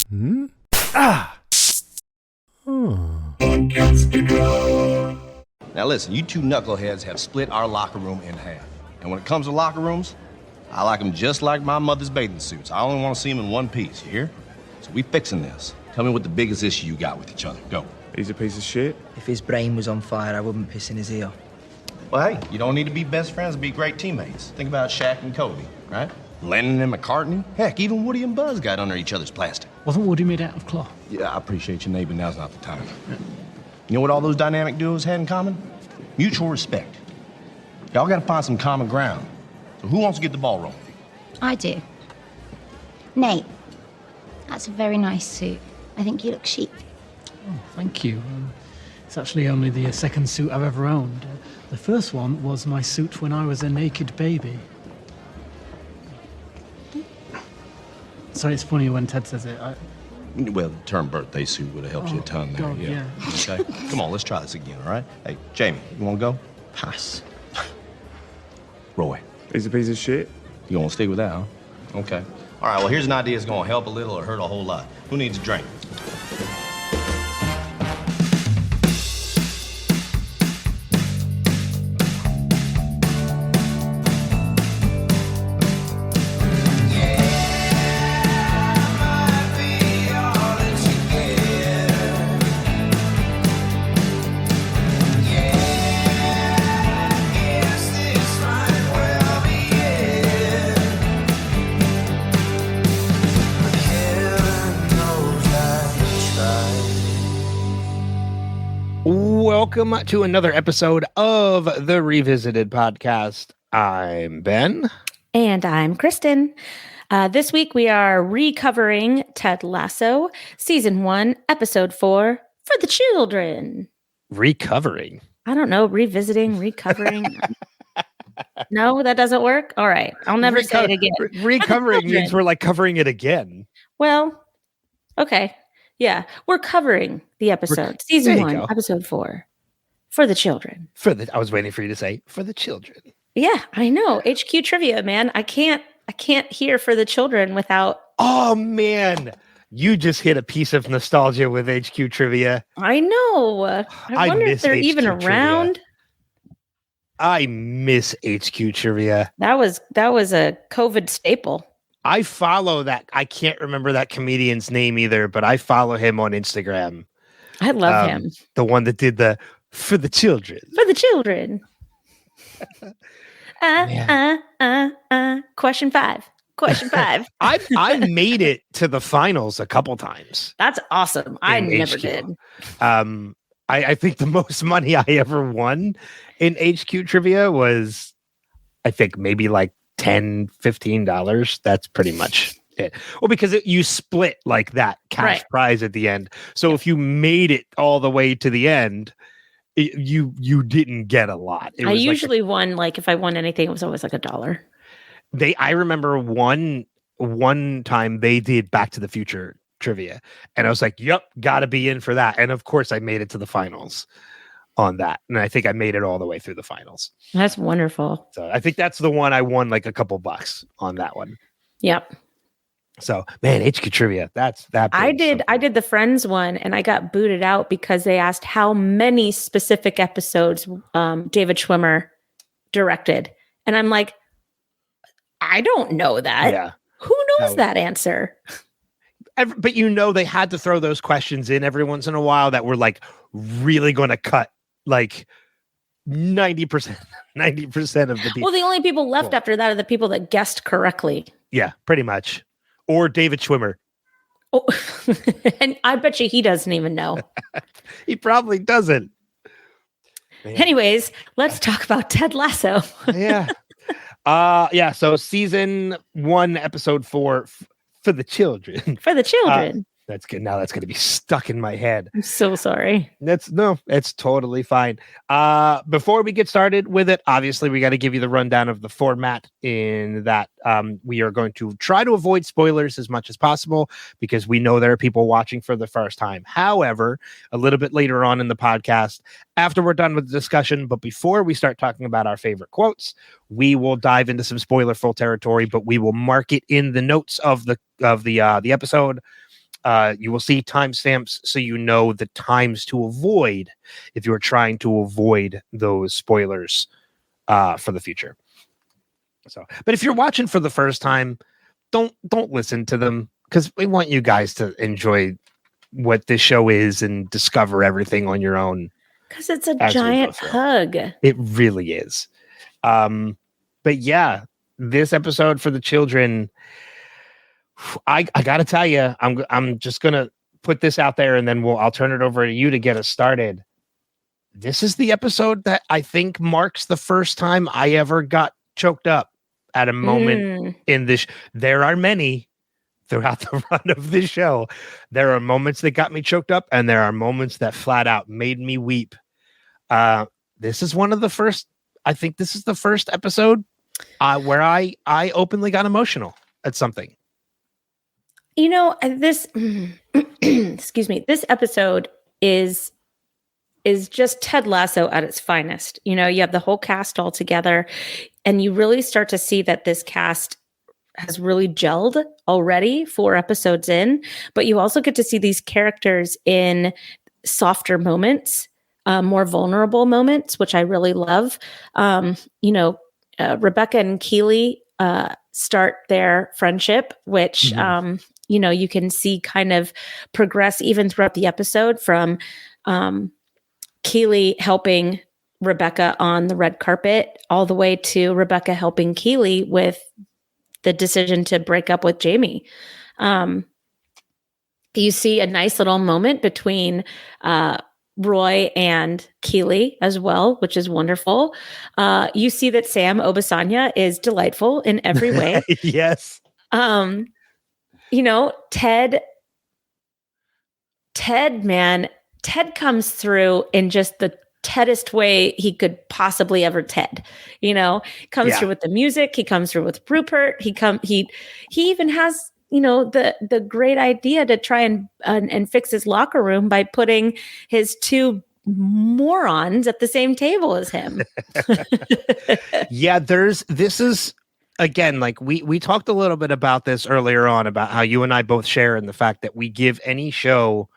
Hmm? Ah! Now listen, you two knuckleheads have split our locker room in half. And when it comes to locker rooms, I like them just like my mother's bathing suits. I only want to see them in one piece, you hear? So we fixing this. Tell me what the biggest issue you got with each other. Go. He's a piece of shit. If his brain was on fire, I wouldn't piss in his ear. Well, hey, you don't need to be best friends to be great teammates. Think about Shaq and Kobe, right? Lennon and McCartney. Heck, even Woody and Buzz got under each other's plastic. Wasn't Woody made out of cloth? Yeah, I appreciate you, neighbor. Now's not the time. You know what all those dynamic duos had in common? Mutual respect. Y'all gotta find some common ground. So who wants to get the ball rolling? I do. Nate, that's a very nice suit. I think you look chic. Oh, thank you. It's actually only the second suit I've ever owned. The first one was my suit when I was a naked baby. So it's funny when Ted says it. Well, the term birthday suit would have helped you a ton there. God, yeah. Okay. Come on, let's try this again, all right? Hey, Jamie, you wanna go? Pass. Roy, He's a piece of shit. you gonna stick with that, huh? Okay. All right, well, here's an idea that's gonna help a little or hurt a whole lot. Who needs a drink? Welcome to another episode of the Revisited Podcast. I'm Ben. And I'm Kristin. This week we are recovering Ted Lasso, Season 1, Episode 4, for the children. Recovering? I don't know, revisiting, recovering. No, that doesn't work? All right, I'll never say it again. Recovering means we're like covering it again. Well, okay. Yeah, we're covering the episode. Season 1, Episode 4, for the children. I was waiting for you to say, for the children. Yeah, I know. HQ trivia, man. I can't hear for the children without... Oh, man. You just hit a piece of nostalgia with HQ trivia. I know. I wonder if they're HQ even trivia. around. I miss HQ trivia. That was a COVID staple. I follow that. I can't remember that comedian's name either, but I follow him on Instagram. I love him. The one that did the for the children. For the children. Question 5. Question 5. I made it to the finals a couple times. That's awesome. I never HQ. did. I think the most money I ever won in HQ trivia was, I think maybe like $10, $15. That's pretty much it. Well, because you split like that cash prize at the end. So if you made it all the way to the end, you didn't get a lot. I usually won, like if I won anything, it was always like $1. I remember one time they did Back to the Future trivia, and I was like, "Yep, got to be in for that." And of course, I made it to the finals on that, and I think I made it all the way through the finals. That's wonderful. So I think that's the one I won like a couple bucks on that one. Yep. So man, HQ trivia. That's that. I did the Friends one, and I got booted out because they asked how many specific episodes David Schwimmer directed, and I'm like, I don't know that. Yeah. Who knows that answer? But they had to throw those questions in every once in a while that were like really going to cut like 90% of the people. Well, the only people left after that are the people that guessed correctly. Yeah, pretty much. Or David Schwimmer. Oh, and I bet you he doesn't even know. He probably doesn't. Man. Anyways, let's talk about Ted Lasso. Yeah. So season 1, episode 4 for the children. For the children. That's good. Now that's going to be stuck in my head. I'm so sorry. It's totally fine. Before we get started with it, obviously we got to give you the rundown of the format in that we are going to try to avoid spoilers as much as possible because we know there are people watching for the first time. However, a little bit later on in the podcast, after we're done with the discussion, but before we start talking about our favorite quotes, we will dive into some spoiler-full territory, but we will mark it in the notes of the episode You will see timestamps so you know the times to avoid if you're trying to avoid those spoilers for the future. So, but if you're watching for the first time, don't listen to them, because we want you guys to enjoy what this show is and discover everything on your own. Because it's a giant hug. It really is. But yeah, this episode for the children, I gotta tell you, I'm just gonna put this out there, and then I'll turn it over to you to get us started. This is the episode that I think marks the first time I ever got choked up at a moment in this. There are many throughout the run of this show. There are moments that got me choked up, and there are moments that flat out made me weep. This is one of the first. I think this is the first episode where I openly got emotional at something. You know, this excuse me, this episode is just Ted Lasso at its finest. You know, you have the whole cast all together, and you really start to see that this cast has really gelled already 4 episodes in, but you also get to see these characters in softer moments, more vulnerable moments, which I really love. You know, Rebecca and Keeley start their friendship, which, you know, you can see kind of progress even throughout the episode, from Keeley helping Rebecca on the red carpet all the way to Rebecca helping Keeley with the decision to break up with Jamie. You see a nice little moment between Roy and Keeley as well, which is wonderful. You see that Sam Obisanya is delightful in every way. Yes. You know, Ted, man, Ted comes through in just the Tedest way he could possibly ever Ted. You know, comes through with the music. He comes through with Rupert. He even has, you know, the great idea to try and fix his locker room by putting his 2 morons at the same table as him. Yeah, this is, again, like we talked a little bit about this earlier on, about how you and I both share in the fact that we give any show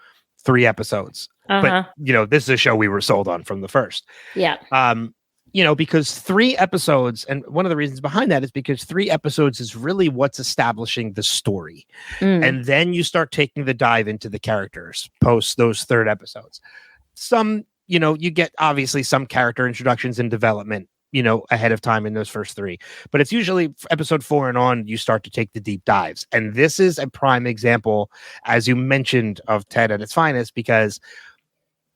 3 episodes. But, you know, this is a show we were sold on from the first. Yeah. You know, because 3 episodes, and one of the reasons behind that is because 3 episodes is really what's establishing the story. And then you start taking the dive into the characters post those 3rd episodes. Some, you know, you get obviously some character introductions and development, you know, ahead of time in those first 3. But it's usually episode 4 and on, you start to take the deep dives. And this is a prime example, as you mentioned, of Ted at its finest, because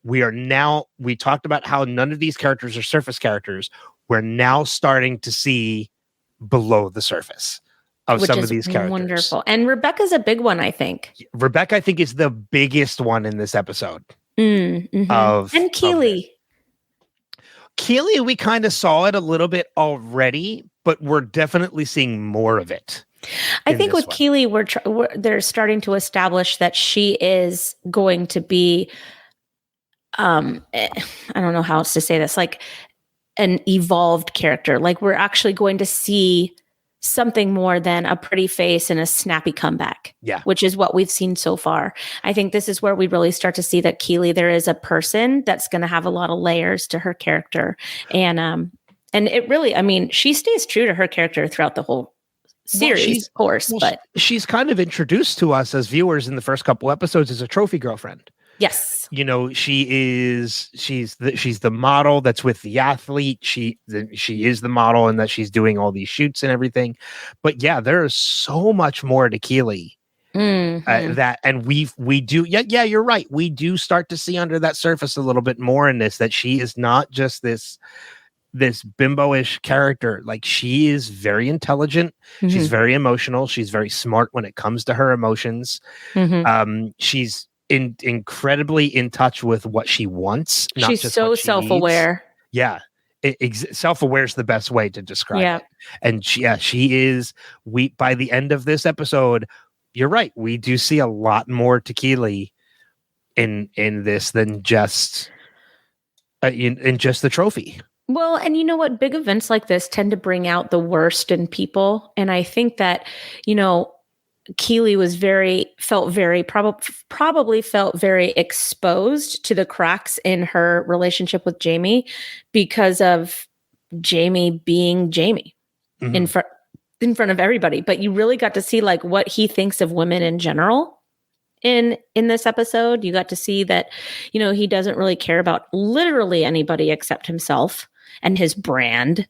we talked about how none of these characters are surface characters. We're now starting to see below the surface of some of these characters. Wonderful. And Rebecca's a big one, I think. Rebecca, I think, is the biggest one in this episode. And Keeley. Keeley, we kind of saw it a little bit already, but we're definitely seeing more of it. I think with Keeley, they're starting to establish that she is going to be, I don't know how else to say this, like an evolved character. Like, we're actually going to see something more than a pretty face and a snappy comeback. Yeah. Which is what we've seen so far. I think this is where we really start to see that Keeley, there is a person that's going to have a lot of layers to her character. And it really, I mean, she stays true to her character throughout the whole series, of course, but she's kind of introduced to us as viewers in the first couple episodes as a trophy girlfriend. Yes. You know, she's the model that's with the athlete. She is the model, and that she's doing all these shoots and everything. But yeah, there is so much more to Keeley. That, and we do. Yeah, you're right. We do start to see under that surface a little bit more in this, that she is not just this bimbo-ish character. Like, she is very intelligent. She's very emotional. She's very smart when it comes to her emotions. She's incredibly in touch with what she wants. Not she's just so what she self-aware. needs. Yeah. Self-aware is the best way to describe it. And she is, by the end of this episode, you're right, we do see a lot more to Keeley in this than just in just the trophy. Well, and you know what? Big events like this tend to bring out the worst in people. And I think that, you know, Keely was probably felt very exposed to the cracks in her relationship with Jamie because of Jamie being Jamie in front of everybody. But you really got to see like what he thinks of women in general in this episode. You got to see that, he doesn't really care about literally anybody except himself and his brand.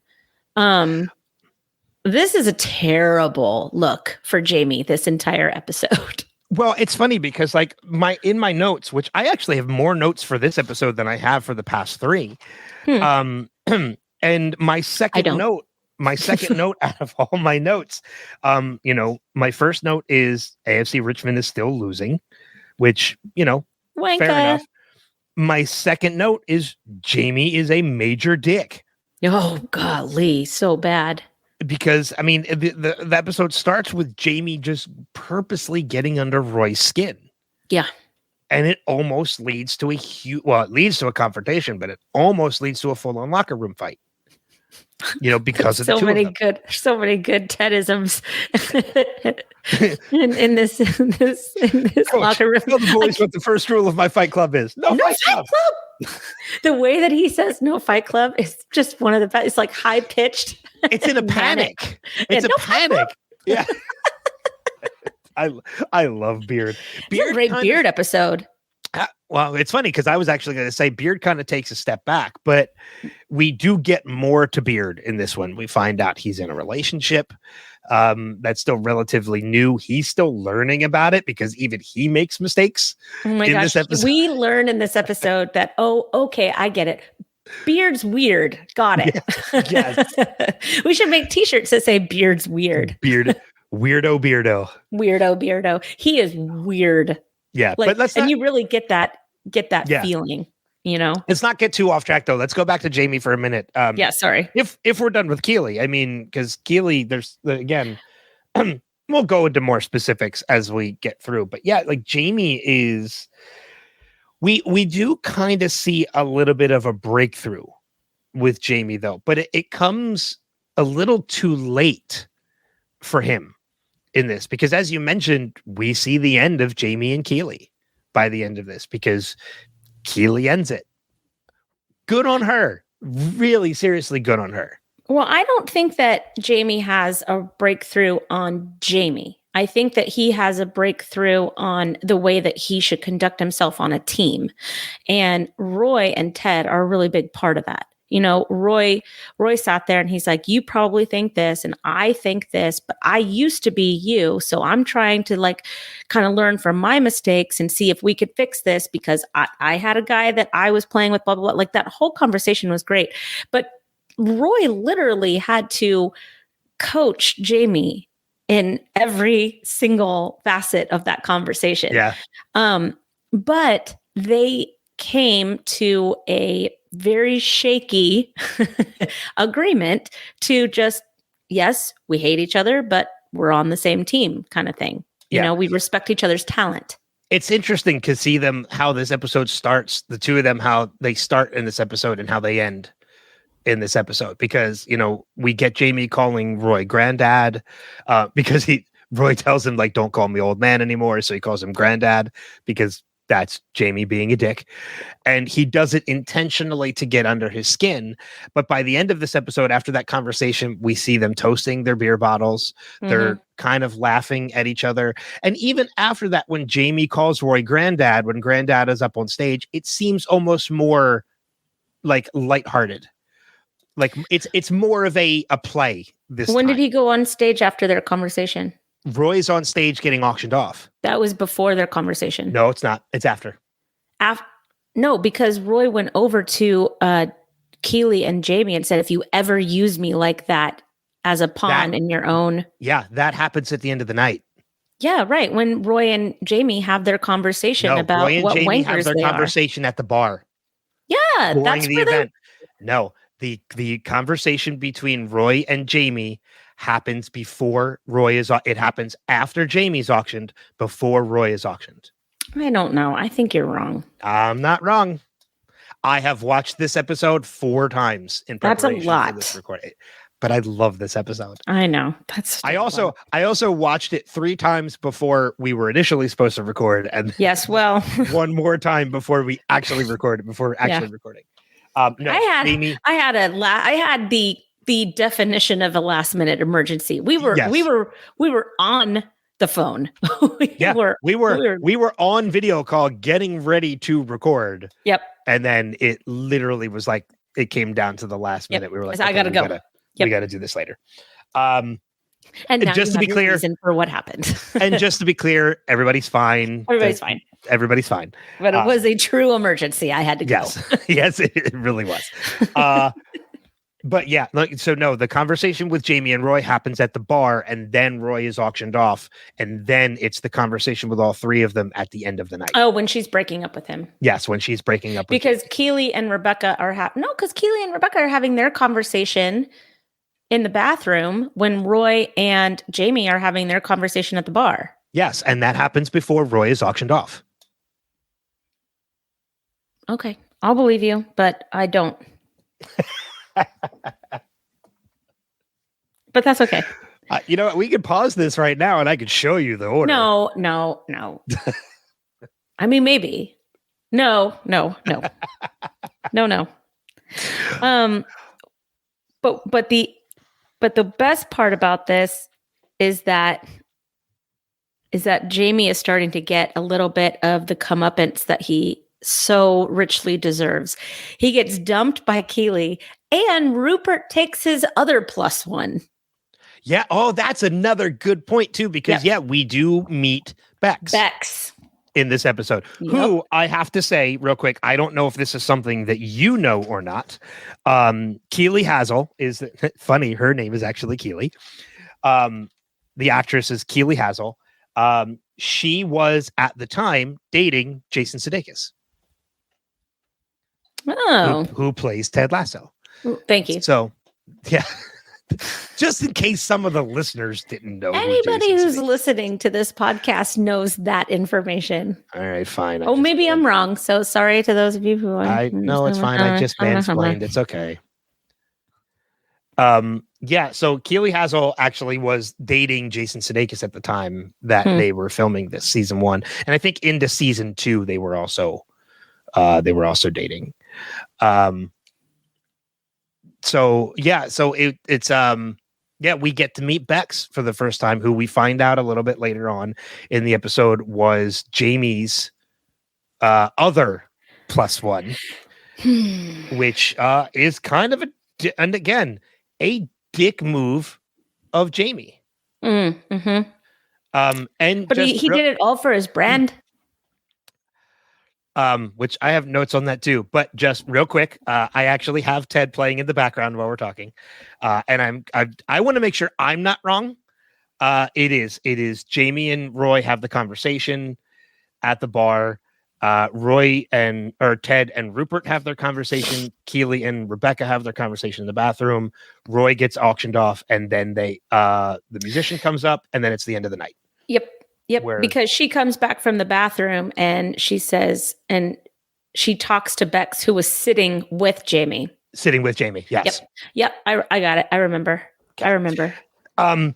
This is a terrible look for Jamie this entire episode. Well, it's funny because like in my notes, which I actually have more notes for this episode than I have for the past 3. And my second note out of all my notes, my first note is AFC Richmond is still losing, which, Wanka. Fair enough. My second note is Jamie is a major dick. Oh, golly, so bad. Because, I mean, the episode starts with Jamie just purposely getting under Roy's skin. Yeah. And it almost leads to it leads to a confrontation, but it almost leads to a full-on locker room fight. Because of so the two many of them. so many good Tedisms in this Coach, locker room. tell the boys what the first rule of my Fight Club is. No fight club. The way that he says "no fight club" is just one of the best. It's like high pitched. It's in a panic. It's a panic. Yeah. I love Beard. It's a great Beard episode. Well, it's funny because I was actually going to say Beard kind of takes a step back, but we do get more to Beard in this one. We find out he's in a relationship that's still relatively new. He's still learning about it because even he makes mistakes. Oh my gosh. We learn in this episode that, okay, I get it. Beard's weird. Got it. Yes. We should make t-shirts that say Beard's weird. Weirdo. Weirdo. He is weird. Yeah, like, but you really get that feeling, Let's not get too off track though. Let's go back to Jamie for a minute. Sorry. If we're done with Keely, I mean, because Keely, there's again, we'll go into more specifics as we get through. But yeah, like Jamie is, we do kind of see a little bit of a breakthrough with Jamie though, but it comes a little too late for him in this, because as you mentioned, we see the end of Jamie and Keely by the end of this, because Keely ends it. Good on her. Really, seriously good on her. Well, I don't think that Jamie has a breakthrough on Jamie. I think that he has a breakthrough on the way that he should conduct himself on a team. And Roy and Ted are a really big part of that. Roy sat there and he's like, you probably think this and I think this, but I used to be you. So I'm trying to like kind of learn from my mistakes and see if we could fix this, because I had a guy that I was playing with, blah, blah, blah. Like that whole conversation was great. But Roy literally had to coach Jamie in every single facet of that conversation. Yeah. But they came to a very shaky agreement to just, yes, we hate each other, but we're on the same team kind of thing. We respect each other's talent. It's interesting to see them, how this episode starts, the two of them, how they start in this episode and how they end in this episode, because, we get Jamie calling Roy granddad because Roy tells him like, don't call me old man anymore. So he calls him granddad because that's Jamie being a dick. And he does it intentionally to get under his skin. But by the end of this episode, after that conversation, we see them toasting their beer bottles. Mm-hmm. They're kind of laughing at each other. And even after that, when Jamie calls Roy granddad, when granddad is up on stage, it seems almost more like lighthearted. Like it's more of a play this When time. did he go on stage after their conversation? Roy's on stage getting auctioned off. That was before their conversation. No, it's not. It's after. No, because Roy went over to Keely and Jamie and said, if you ever use me like that as a pawn in your own. Yeah, that happens at the end of the night. Yeah, right. When Roy and Jamie have their conversation about Roy and what Jamie wankers have their they conversation at the bar. Yeah, that's the where event. No, the conversation between Roy and Jamie happens before Roy is. It happens after Jamie's auctioned, before Roy is auctioned. I don't know. I think you're wrong. I'm not wrong. I have watched this episode 4 times in preparation That's a lot. for this recording. but I love this episode. I know. That's I also watched it 3 times before we were initially supposed to record, and yes. Well, one more time before we actually recorded. Recording. No, I had the definition of a last minute emergency. We were on the phone. we were on video call getting ready to record. Yep. And then it literally was like it came down to the last minute. We were like, I gotta go. We got to do this later. And now just to be clear, reason for what happened. and just to be clear, everybody's fine. Everybody's fine. But it was a true emergency. I had to go. Yes, it really was. But yeah, so no, the conversation with Jamie and Roy happens at the bar, and then Roy is auctioned off, and then it's the conversation with all 3 of them at the end of the night. Oh, when she's breaking up with him. Yes, when she's breaking up. Because Keely and Rebecca are because Keely and Rebecca are having their conversation in the bathroom when Roy and Jamie are having their conversation at the bar. Yes, and that happens before Roy is auctioned off. Okay, I'll believe you, but I don't. But that's okay. You know what? We could pause this right now, and I could show you the order. No. I mean, maybe. No. But the best part about this is that Jamie is starting to get a little bit of the comeuppance that he so richly deserves. He gets dumped by Keely, and Rupert takes his other +1. Yeah. Oh, that's another good point too, because we do meet Bex in this episode, who I have to say real quick, I don't know if this is something that you know or not. Keely Hazel is funny. Her name is actually Keely. The actress is Keely Hazel. She was at the time dating Jason Sudeikis. Oh, who plays Ted Lasso. Thank you. So, yeah, just in case some of the listeners didn't know. Anybody who's listening to this podcast knows that information. All right, fine. Maybe I'm wrong. So sorry to those of you who are. No, it's fine. I just mansplained. It's okay. Yeah. So Keely Hazel actually was dating Jason Sudeikis at the time that they were filming this season 1, and I think into season 2 they were also dating. So we get to meet Bex for the first time, who we find out a little bit later on in the episode was Jamie's other +1, which is kind of a dick move of Jamie. Mm-hmm. But he did it all for his brand. Which I have notes on that too, but just real quick, I actually have Ted playing in the background while we're talking. And I want to make sure I'm not wrong. It is Jamie and Roy have the conversation at the bar. Ted and Rupert have their conversation. Keely and Rebecca have their conversation in the bathroom. Roy gets auctioned off, and then the musician comes up, and then it's the end of the night. Yep, because she comes back from the bathroom and she says, and she talks to Bex, who was sitting with Jamie. Yes. Yep. I got it. I remember. I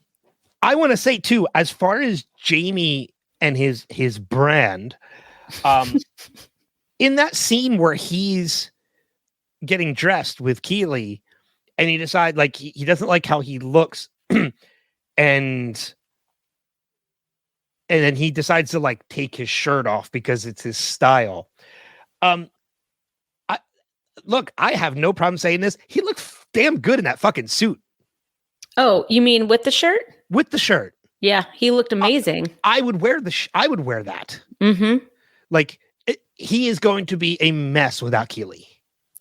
want to say too, as far as Jamie and his brand, in that scene where he's getting dressed with Keely, and he decides he doesn't like how he looks, and then he decides to take his shirt off because it's his style. I have no problem saying this. He looked damn good in that fucking suit. Oh, you mean with the shirt? With the shirt. Yeah, he looked amazing. I would wear I would wear that. Mm-hmm. He is going to be a mess without Keely.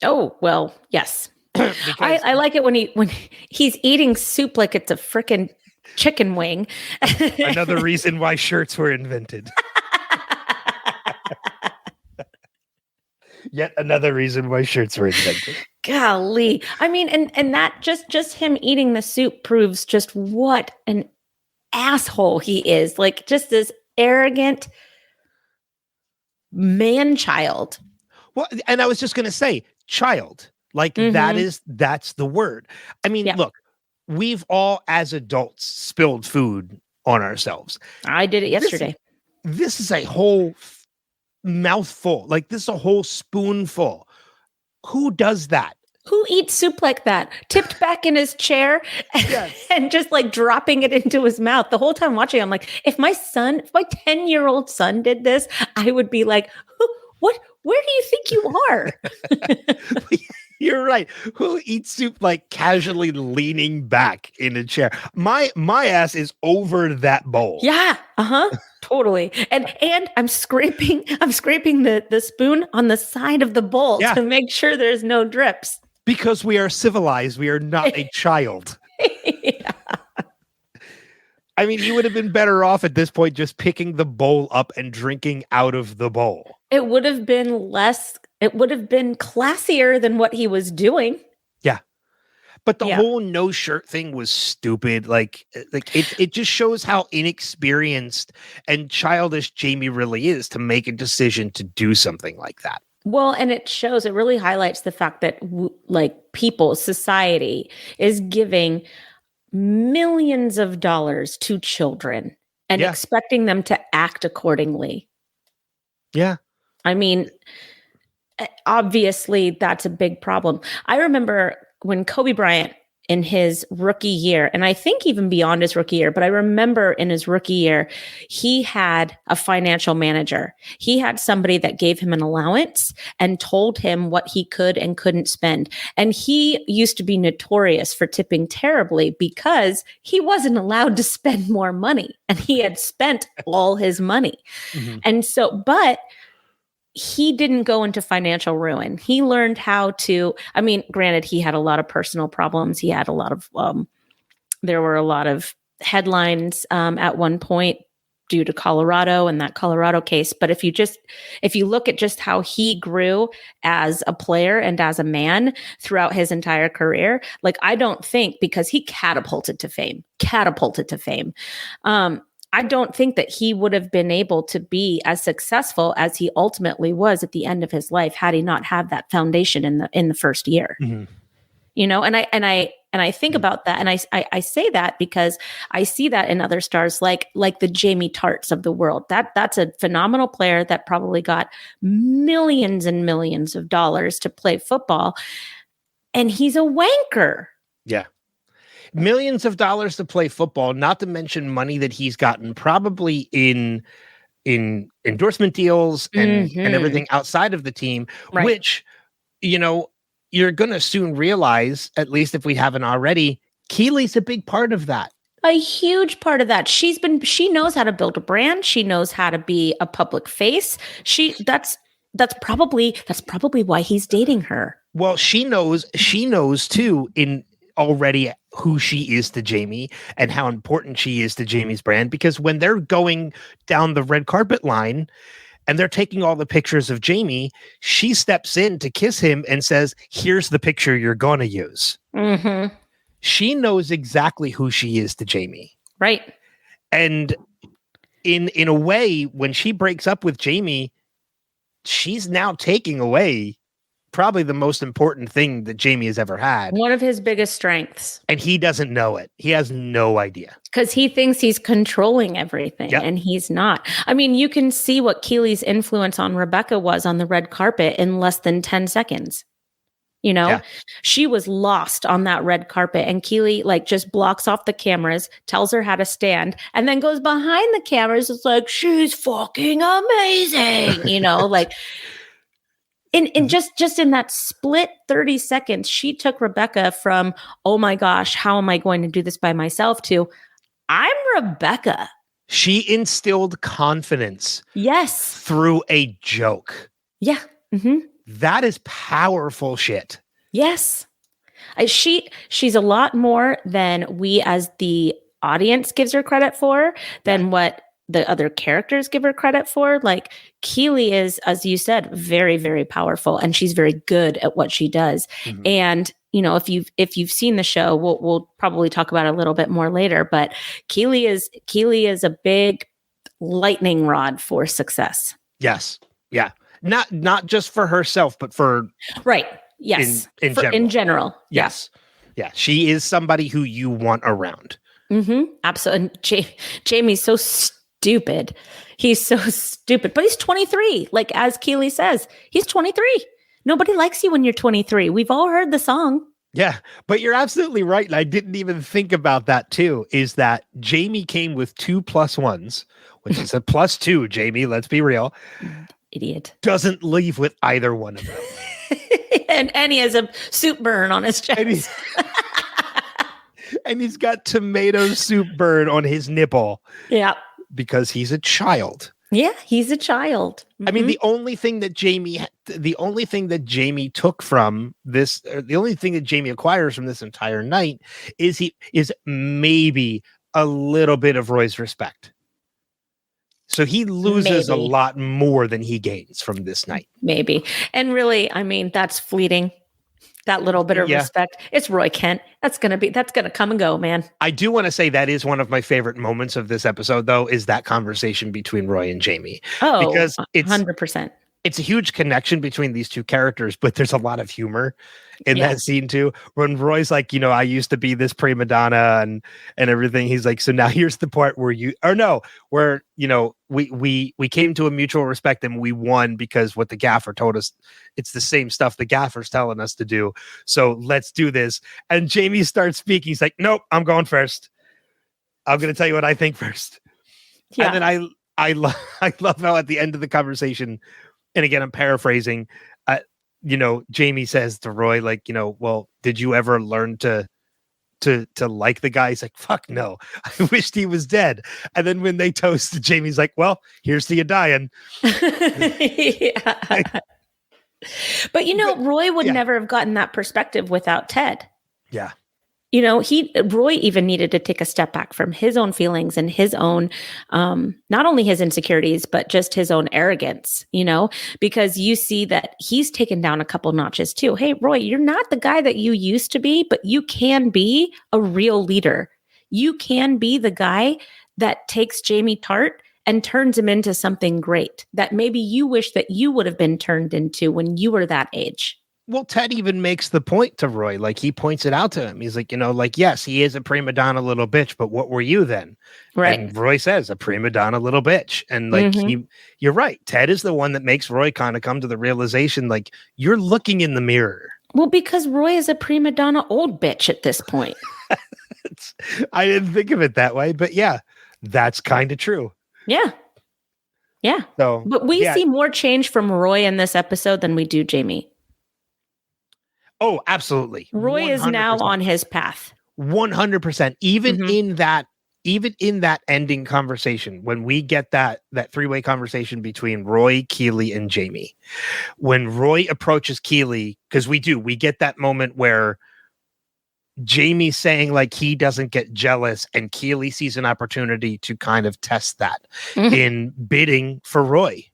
Oh, well, yes. I like it when he's eating soup like it's a frickin' chicken wing. Another reason why shirts were invented. Yet another reason why shirts were invented. Golly. I mean, and that just him eating the soup proves just what an asshole he is. Just this arrogant man-child. Well, and I was just going to say child. That's the word. I mean, look, we've all, as adults, spilled food on ourselves. I did it yesterday. This is a whole mouthful. Like, this is a whole spoonful. Who does that? Who eats soup like that? Tipped back in his chair and just like dropping it into his mouth. The whole time watching, I'm like, if my 10-year-old son did this, I would be like, what? Where do you think you are? You're right. Who eats soup like casually leaning back in a chair? My ass is over that bowl. Yeah. Totally. And I'm scraping the spoon on the side of the bowl to make sure there's no drips. Because we are civilized. We are not a child. Yeah. I mean, you would have been better off at this point just picking the bowl up and drinking out of the bowl. It would have been classier than what he was doing. Yeah. But the whole no shirt thing was stupid. Like it just shows how inexperienced and childish Jamie really is to make a decision to do something like that. Well, and it really highlights the fact that society is giving millions of dollars to children and expecting them to act accordingly. Yeah. I mean, obviously that's a big problem. I remember when Kobe Bryant in his rookie year, and I think even beyond his rookie year, but I remember in his rookie year, he had a financial manager. He had somebody that gave him an allowance and told him what he could and couldn't spend. And he used to be notorious for tipping terribly because he wasn't allowed to spend more money and he had spent all his money. Mm-hmm. And so, but he didn't go into financial ruin. He learned how to, I mean, granted, he had a lot of personal problems. He had a lot of, there were a lot of headlines at one point due to Colorado and that Colorado case. But if you look at just how he grew as a player and as a man throughout his entire career, like, I don't think, because he catapulted to fame. I don't think that he would have been able to be as successful as he ultimately was at the end of his life had he not had that foundation in the first year. Mm-hmm. You know, and I think about that, and I say that because I see that in other stars like the Jamie Tarts of the world. That's a phenomenal player that probably got millions and millions of dollars to play football, and he's a wanker. Yeah. Millions of dollars to play football, not to mention money that he's gotten probably in endorsement deals and everything outside of the team, right. Which, you know, you're going to soon realize, at least if we haven't already, Keely's a big part of that. A huge part of that. She knows how to build a brand. She knows how to be a public face. That's probably why he's dating her. Well, she knows too in already who she is to Jamie and how important she is to Jamie's brand, because when they're going down the red carpet line and they're taking all the pictures of Jamie, she steps in to kiss him and says, "Here's the picture you're going to use." Mm-hmm. She knows exactly who she is to Jamie. Right. And in a way, when she breaks up with Jamie, she's now taking away probably the most important thing that Jamie has ever had. One of his biggest strengths. And he doesn't know it. He has no idea. Because he thinks he's controlling everything, and he's not. I mean, you can see what Keely's influence on Rebecca was on the red carpet in less than 10 seconds. You know, she was lost on that red carpet, and Keely just blocks off the cameras, tells her how to stand, and then goes behind the cameras. It's like, she's fucking amazing. You know, In just in that split 30 seconds, she took Rebecca from, oh my gosh, how am I going to do this by myself, to, I'm Rebecca. She instilled confidence. Yes. Through a joke. Yeah. Mm-hmm. That is powerful shit. Yes. She's a lot more than we as the audience gives her credit for, than what the other characters give her credit for. Like, Keely is, as you said, very, very powerful, and she's very good at what she does. Mm-hmm. And, you know, if you've seen the show, we'll probably talk about it a little bit more later, but Keely is a big lightning rod for success. Yes. Yeah. Not just for herself, but for right. Yes. In general. In general. Yes. Yeah, she is somebody who you want around. Absolutely. And Jamie's so stupid. He's so stupid, but he's 23. Like, as Keely says, he's 23. Nobody likes you when you're 23. We've all heard the song. Yeah, but you're absolutely right. And I didn't even think about that too, is that Jamie came with 2 +1s, which is a +2, Jamie, let's be real. Idiot. Doesn't leave with either one of them. and he has a soup burn on his chest. And he's got tomato soup burn on his nipple. Yeah. Because he's a child. Yeah, he's a child. I mean, the only thing that Jamie took from this, or the only thing that Jamie acquires from this entire night is maybe a little bit of Roy's respect. So he loses a lot more than he gains from this night. Maybe. And really, I mean, that's fleeting. That little bit of respect. It's Roy Kent. That's gonna come and go, man. I do want to say that is one of my favorite moments of this episode, though, is that conversation between Roy and Jamie. Oh, because it's 100%. It's a huge connection between these two characters, but there's a lot of humor in that scene too. When Roy's like, I used to be this prima donna and everything. He's like, so now here's the part where we came to a mutual respect and we won because what the gaffer told us, it's the same stuff the gaffer's telling us to do. So let's do this. And Jamie starts speaking. He's like, nope, I'm going first. I'm going to tell you what I think first. Yeah. And then I love how at the end of the conversation, and again, I'm paraphrasing, Jamie says to Roy, like, well, did you ever learn to like the guy? He's like, fuck no, I wished he was dead. And then when they toast, Jamie's like, well, here's to you dying. But Roy would never have gotten that perspective without Ted. Yeah. Roy even needed to take a step back from his own feelings and his own, not only his insecurities, but just his own arrogance, because you see that he's taken down a couple notches too. Hey, Roy, you're not the guy that you used to be, but you can be a real leader. You can be the guy that takes Jamie Tart and turns him into something great that maybe you wish that you would have been turned into when you were that age. Well, Ted even makes the point to Roy, like he points it out to him. He's like, yes, he is a prima donna little bitch, but what were you then? Right. And Roy says, a prima donna little bitch. And like, you're right. Ted is the one that makes Roy kind of come to the realization, like, you're looking in the mirror. Well, because Roy is a prima donna old bitch at this point. I didn't think of it that way, but yeah, that's kind of true. Yeah. Yeah. So, but we see more change from Roy in this episode than we do Jamie. Oh, absolutely. Roy 100%. Is now on his path. 100%. Even in that ending conversation, when we get that three-way conversation between Roy, Keely, and Jamie, when Roy approaches Keely, because we get that moment where Jamie's saying like he doesn't get jealous, and Keely sees an opportunity to kind of test that in bidding for Roy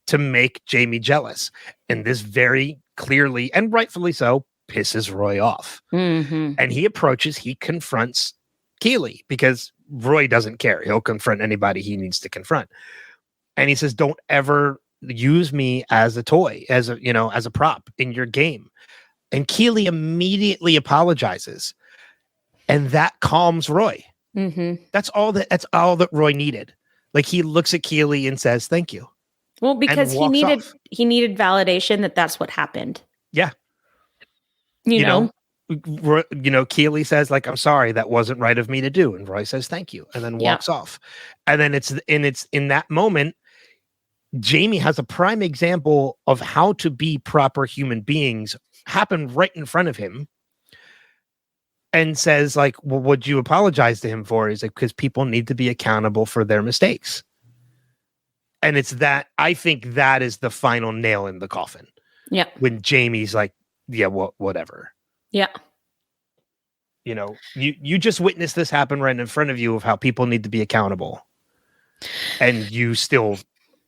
to make Jamie jealous. And this very clearly and rightfully so pisses Roy off. And he confronts Keely because Roy doesn't care. He'll confront anybody he needs to confront. And he says, don't ever use me as a toy, as a prop in your game. And Keely immediately apologizes. And that calms Roy. That's all that Roy needed. Like, he looks at Keely and says, thank you. Well, because he needed validation that's what happened. Yeah. Keely says, like, I'm sorry, that wasn't right of me to do. And Roy says, thank you. And then walks off. And then it's in that moment, Jamie has a prime example of how to be proper human beings happen right in front of him. And says, like, well, what'd you apologize to him for? He's like, because people need to be accountable for their mistakes. And it's that, I think that is the final nail in the coffin. Yeah. When Jamie's like, yeah, whatever. Yeah. You just witnessed this happen right in front of you of how people need to be accountable. And you still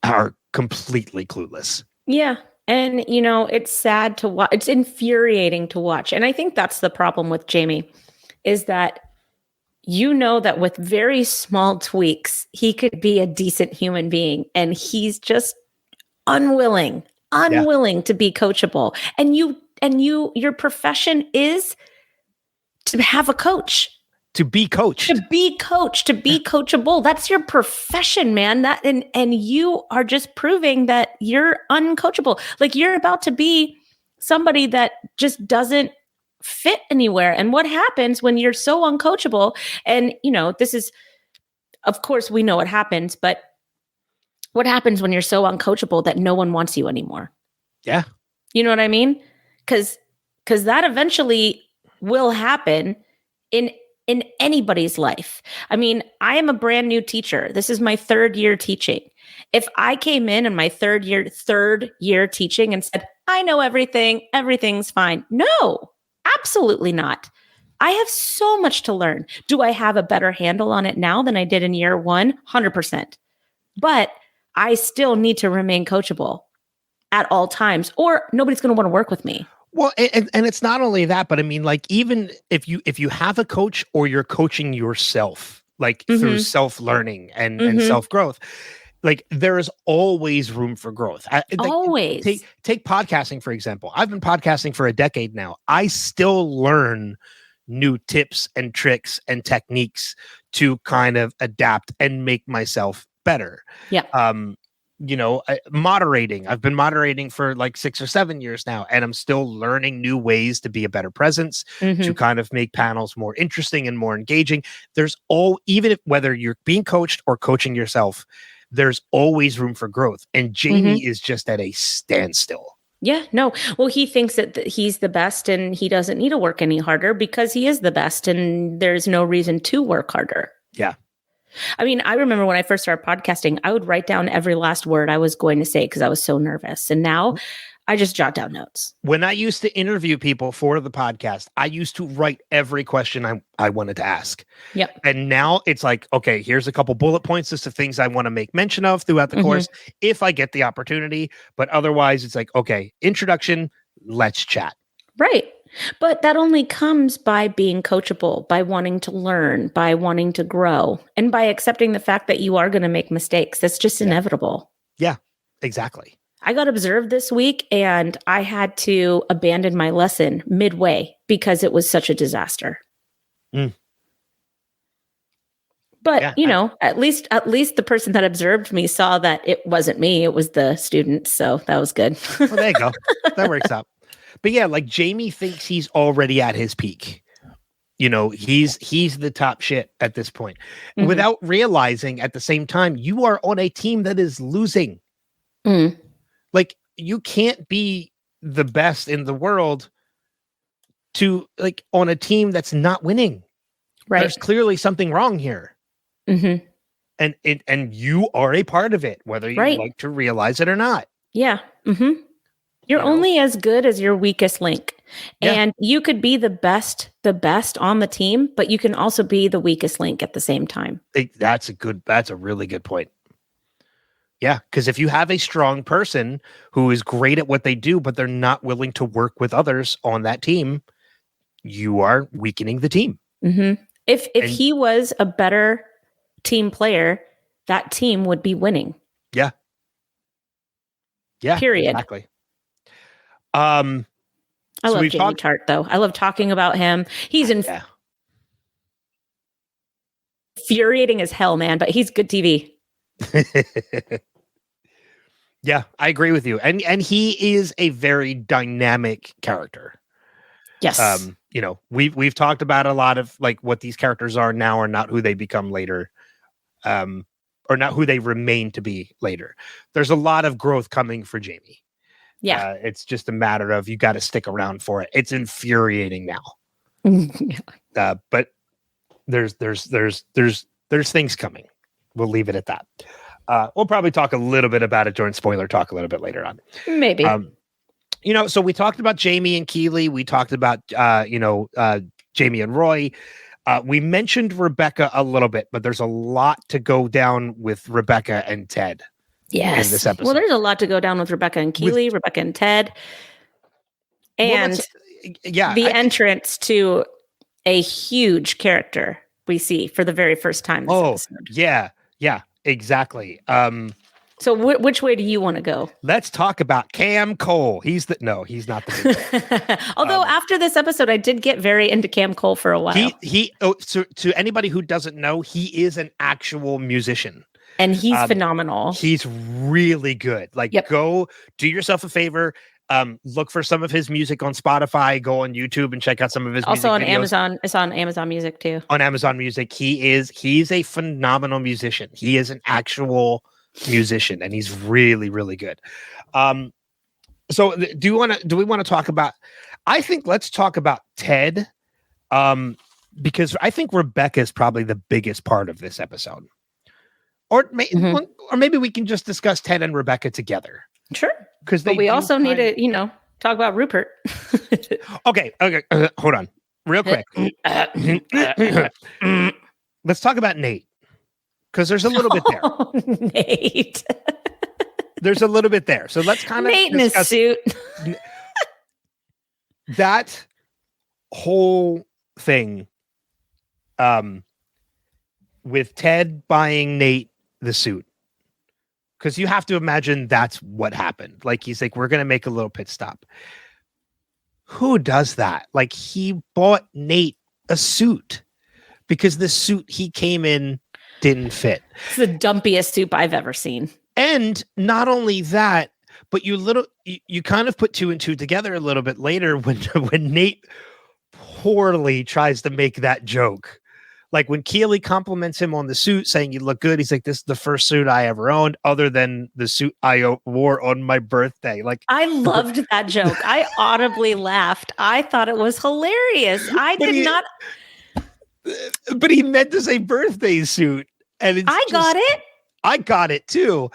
are completely clueless. Yeah. And, it's sad to watch. It's infuriating to watch. And I think that's the problem with Jamie, is that that with very small tweaks, he could be a decent human being. And he's just unwilling to be coachable. And your profession is to have a coach. To be coached. To be coached, to be coachable. That's your profession, man. That and you are just proving that you're uncoachable. Like you're about to be somebody that just doesn't fit anywhere. And what happens when you're so uncoachable? And this is, of course, we know what happens, but what happens when you're so uncoachable that no one wants you anymore? Yeah. You know what I mean? Because that eventually will happen in anybody's life. I mean, I am a brand new teacher. This is my 3rd year teaching. If I came in my third year teaching and said, I know everything, everything's fine. No, absolutely not. I have so much to learn. Do I have a better handle on it now than I did in year 1? 100%. But I still need to remain coachable at all times, or nobody's going to want to work with me. Well, and it's not only that, but I mean, like, even if you have a coach or you're coaching yourself, like through self-learning and self-growth, like there is always room for growth. Always. Take podcasting, for example. I've been podcasting for a decade now. I still learn new tips and tricks and techniques to kind of adapt and make myself better. Yeah. Moderating. I've been moderating for like 6 or 7 years now, and I'm still learning new ways to be a better presence, to kind of make panels more interesting and more engaging. Even whether you're being coached or coaching yourself, there's always room for growth. And Jamie is just at a standstill. Yeah, no. Well, he thinks that he's the best and he doesn't need to work any harder because he is the best and there's no reason to work harder. Yeah. I mean, I remember when I first started podcasting, I would write down every last word I was going to say because I was so nervous. And now I just jot down notes. When I used to interview people for the podcast, I used to write every question I wanted to ask. Yep. And now it's like, okay, here's a couple bullet points as to things I want to make mention of throughout the course if I get the opportunity. But otherwise, it's like, okay, introduction, let's chat. Right. But that only comes by being coachable, by wanting to learn, by wanting to grow, and by accepting the fact that you are going to make mistakes. That's just inevitable. Yeah, exactly. I got observed this week and I had to abandon my lesson midway because it was such a disaster. But, at least the person that observed me saw that it wasn't me. It was the student. So that was good. Well, there you go. That works out. But yeah, like Jamie thinks he's already at his peak. He's the top shit at this point without realizing at the same time, you are on a team that is losing. Like you can't be the best in the world on a team that's not winning. Right. There's clearly something wrong here. And you are a part of it, whether you like to realize it or not. Yeah. You're only as good as your weakest link. Yeah. And you could be the best on the team, but you can also be the weakest link at the same time. That's a really good point. Yeah, because if you have a strong person who is great at what they do, but they're not willing to work with others on that team, you are weakening the team. If he was a better team player, that team would be winning. Yeah. Yeah. Period. Exactly. I love Jamie Tart, though. I love talking about him. He's infuriating as hell, man, but he's good TV. Yeah, I agree with you. And he is a very dynamic character. Yes. We've talked about a lot of like what these characters are now are not who they become later. Or not who they remain to be later. There's a lot of growth coming for Jamie. Yeah. It's just a matter of you got to stick around for it. It's infuriating now. But there's things coming. We'll leave it at that. We'll probably talk a little bit about it during spoiler talk a little bit later on. Maybe. So we talked about Jamie and Keeley. We talked about Jamie and Roy. We mentioned Rebecca a little bit, but there's a lot to go down with Rebecca and Ted. Yes. In this episode. Well, there's a lot to go down with Rebecca and Keeley, Rebecca and Ted. And entrance to a huge character we see for the very first time this episode. Yeah, exactly. So which way do you want to go? Let's talk about Cam Cole. He's not the big guy. Although after this episode, I did get very into Cam Cole for a while. So to anybody who doesn't know, he is an actual musician. And he's phenomenal. He's really good. Like, go do yourself a favor. Look for some of his music on Spotify. Go on YouTube and check out some of his also on videos. Amazon. It's on Amazon Music too. On Amazon Music, he's a phenomenal musician. He is an actual musician, and he's really, really good. So do we want to talk about? I think let's talk about Ted, because I think Rebecca is probably the biggest part of this episode. Or maybe we can just discuss Ted and Rebecca together. Sure. Because we also need to, talk about Rupert. Okay. Hold on. Real quick. Let's talk about Nate. Because there's a little bit there. Oh, Nate. There's a little bit there. So let's kind of Nate in his suit. That whole thing with Ted buying Nate the suit. Because you have to imagine that's what happened. Like, he's like, we're going to make a little pit stop. Who does that? Like, he bought Nate a suit because the suit he came in didn't fit. It's the dumpiest soup I've ever seen. And not only that, but you kind of put two and two together a little bit later when Nate poorly tries to make that joke. Like, when Keely compliments him on the suit, saying you look good, he's like, this is the first suit I ever owned, other than the suit I wore on my birthday. Like, I loved that joke. I audibly laughed. I thought it was hilarious. But he meant to say birthday suit. And I got it too.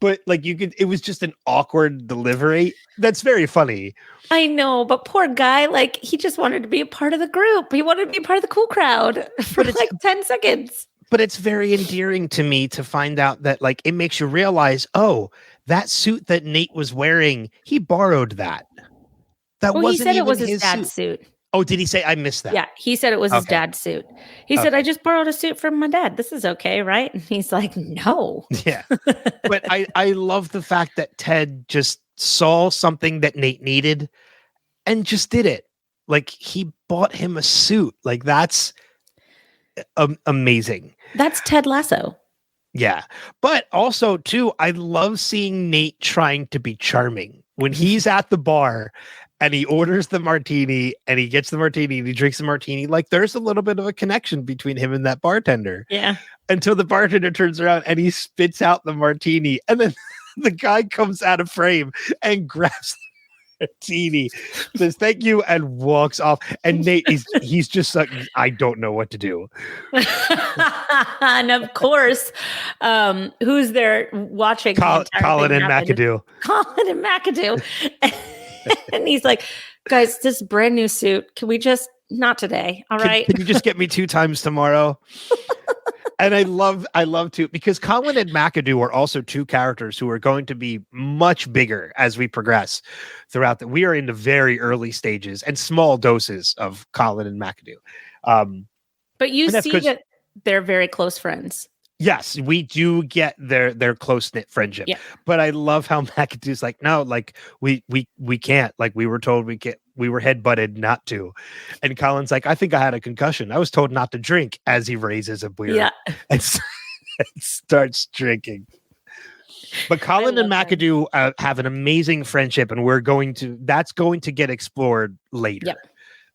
But like, it was just an awkward delivery. That's very funny. I know, but poor guy, like, he just wanted to be a part of the group. He wanted to be a part of the cool crowd for like 10 seconds. But it's very endearing to me to find out that, like, it makes you realize, oh, that suit that Nate was wearing, he borrowed that. He said it was his dad's suit. Oh, did he say? I missed that. Yeah, he said it was his dad's suit. He said, I just borrowed a suit from my dad. This is okay, right? And he's like, no. Yeah. But I love the fact that Ted just saw something that Nate needed and just did it. Like, he bought him a suit. Like, that's amazing. That's Ted Lasso. Yeah. But also, too, I love seeing Nate trying to be charming. When he's at the bar and he orders the martini and he gets the martini and he drinks the martini, like, there's a little bit of a connection between him and that bartender. Yeah. Until the bartender turns around and he spits out the martini, and then the guy comes out of frame and grabs the martini, says thank you, and walks off. And Nate, he's just like, I don't know what to do. And of course, who's there watching? Colin and McAdoo. Colin and McAdoo. And he's like, guys, this brand new suit. Can we just not today? All right. Can you just get me 2 times tomorrow? And I love to, because Colin and McAdoo are also 2 characters who are going to be much bigger as we progress throughout we are in the very early stages and small doses of Colin and McAdoo. But you see that they're very close friends. Yes, we do get their close-knit friendship. Yeah. But I love how McAdoo's like, no, like, we can't. Like, we were told we were head-butted not to. And Colin's like, I think I had a concussion. I was told not to drink, as he raises a beer and starts drinking. But Colin and McAdoo have an amazing friendship, and that's going to get explored later.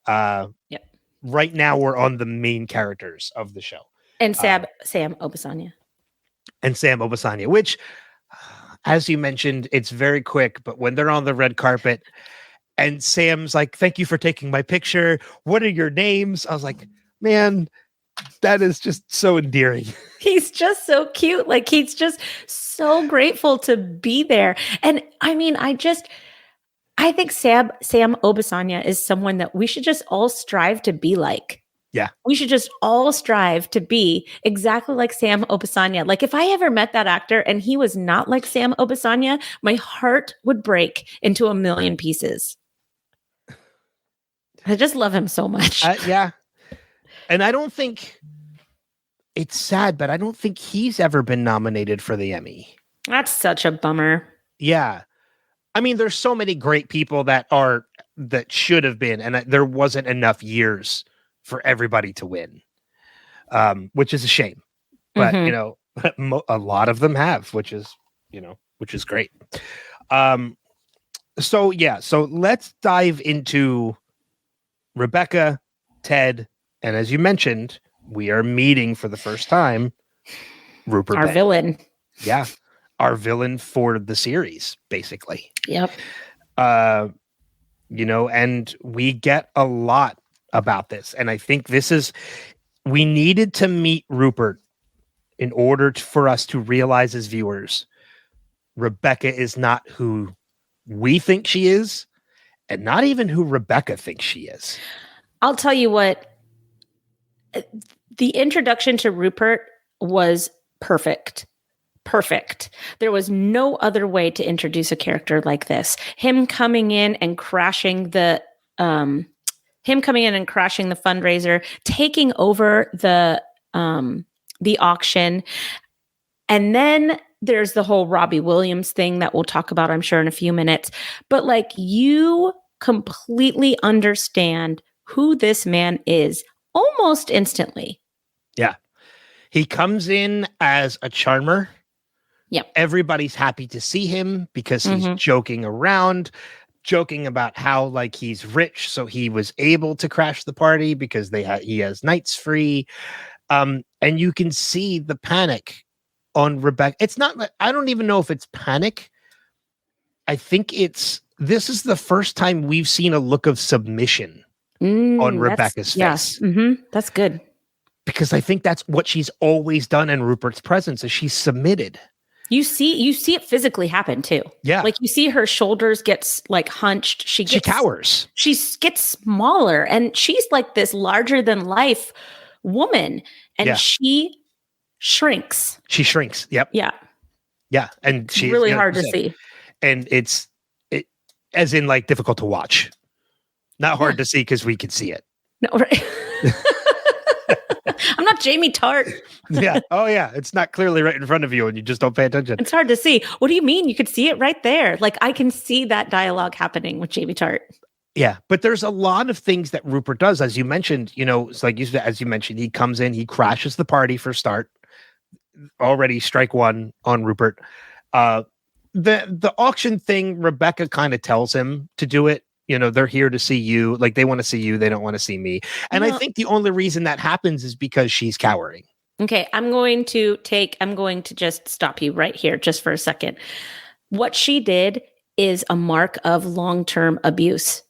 Yep. Right now, we're on the main characters of the show. And Sam Obisanya. Which, as you mentioned, it's very quick, but when they're on the red carpet and Sam's like, thank you for taking my picture. What are your names? I was like, man, that is just so endearing. He's just so cute. Like, he's just so grateful to be there. And I mean, I think Sam Obisanya is someone that we should just all strive to be like. Yeah. We should just all strive to be exactly like Sam Obisanya. Like, if I ever met that actor and he was not like Sam Obisanya, my heart would break into a million pieces. I just love him so much. Yeah. And I don't think, it's sad, but I don't think he's ever been nominated for the Emmy. That's such a bummer. Yeah. I mean, there's so many great people that should have been, and there wasn't enough years for everybody to win, which is a shame. But a lot of them have, which is great. So let's dive into Rebecca, Ted, and as you mentioned, we are meeting for the first time Rupert, our villain. Yeah, our villain for the series, basically. Yep. And we get a lot about this, and I think we needed to meet Rupert in order for us to realize as viewers, Rebecca is not who we think she is, and not even who Rebecca thinks she is. I'll tell you what, the introduction to Rupert was perfect. There was no other way to introduce a character like this. Him coming in and crashing the fundraiser, taking over the auction. And then there's the whole Robbie Williams thing that we'll talk about, I'm sure, in a few minutes. But like, you completely understand who this man is almost instantly. Yeah. He comes in as a charmer. Yep. Everybody's happy to see him because he's joking about how like he's rich, so he was able to crash the party because he has nights free. And you can see the panic on Rebecca. It's not, I don't even know if it's panic. I think this is the first time we've seen a look of submission on Rebecca's face. Yeah. That's good. Because I think that's what she's always done in Rupert's presence, is she's submitted. You see it physically happen too. Yeah. Like you see her shoulders get like hunched. She cowers. She gets smaller, and she's like this larger than life woman, and she shrinks. She shrinks. Yep. Yeah. Yeah. And she's really hard to see. And it as in like difficult to watch. Not hard to see because we can see it. No, right. I'm not Jamie Tart. Yeah. Oh, yeah. It's not clearly right in front of you and you just don't pay attention. It's hard to see. What do you mean? You could see it right there. Like, I can see that dialogue happening with Jamie Tart. Yeah. But there's a lot of things that Rupert does. As you mentioned, it's like, as you mentioned, he comes in, he crashes the party for start. Already strike one on Rupert. The auction thing, Rebecca kind of tells him to do it. They're here to see you. Like, they want to see you. They don't want to see me. And I think the only reason that happens is because she's cowering. Okay. I'm going to just stop you right here just for a second. What she did is a mark of long-term abuse.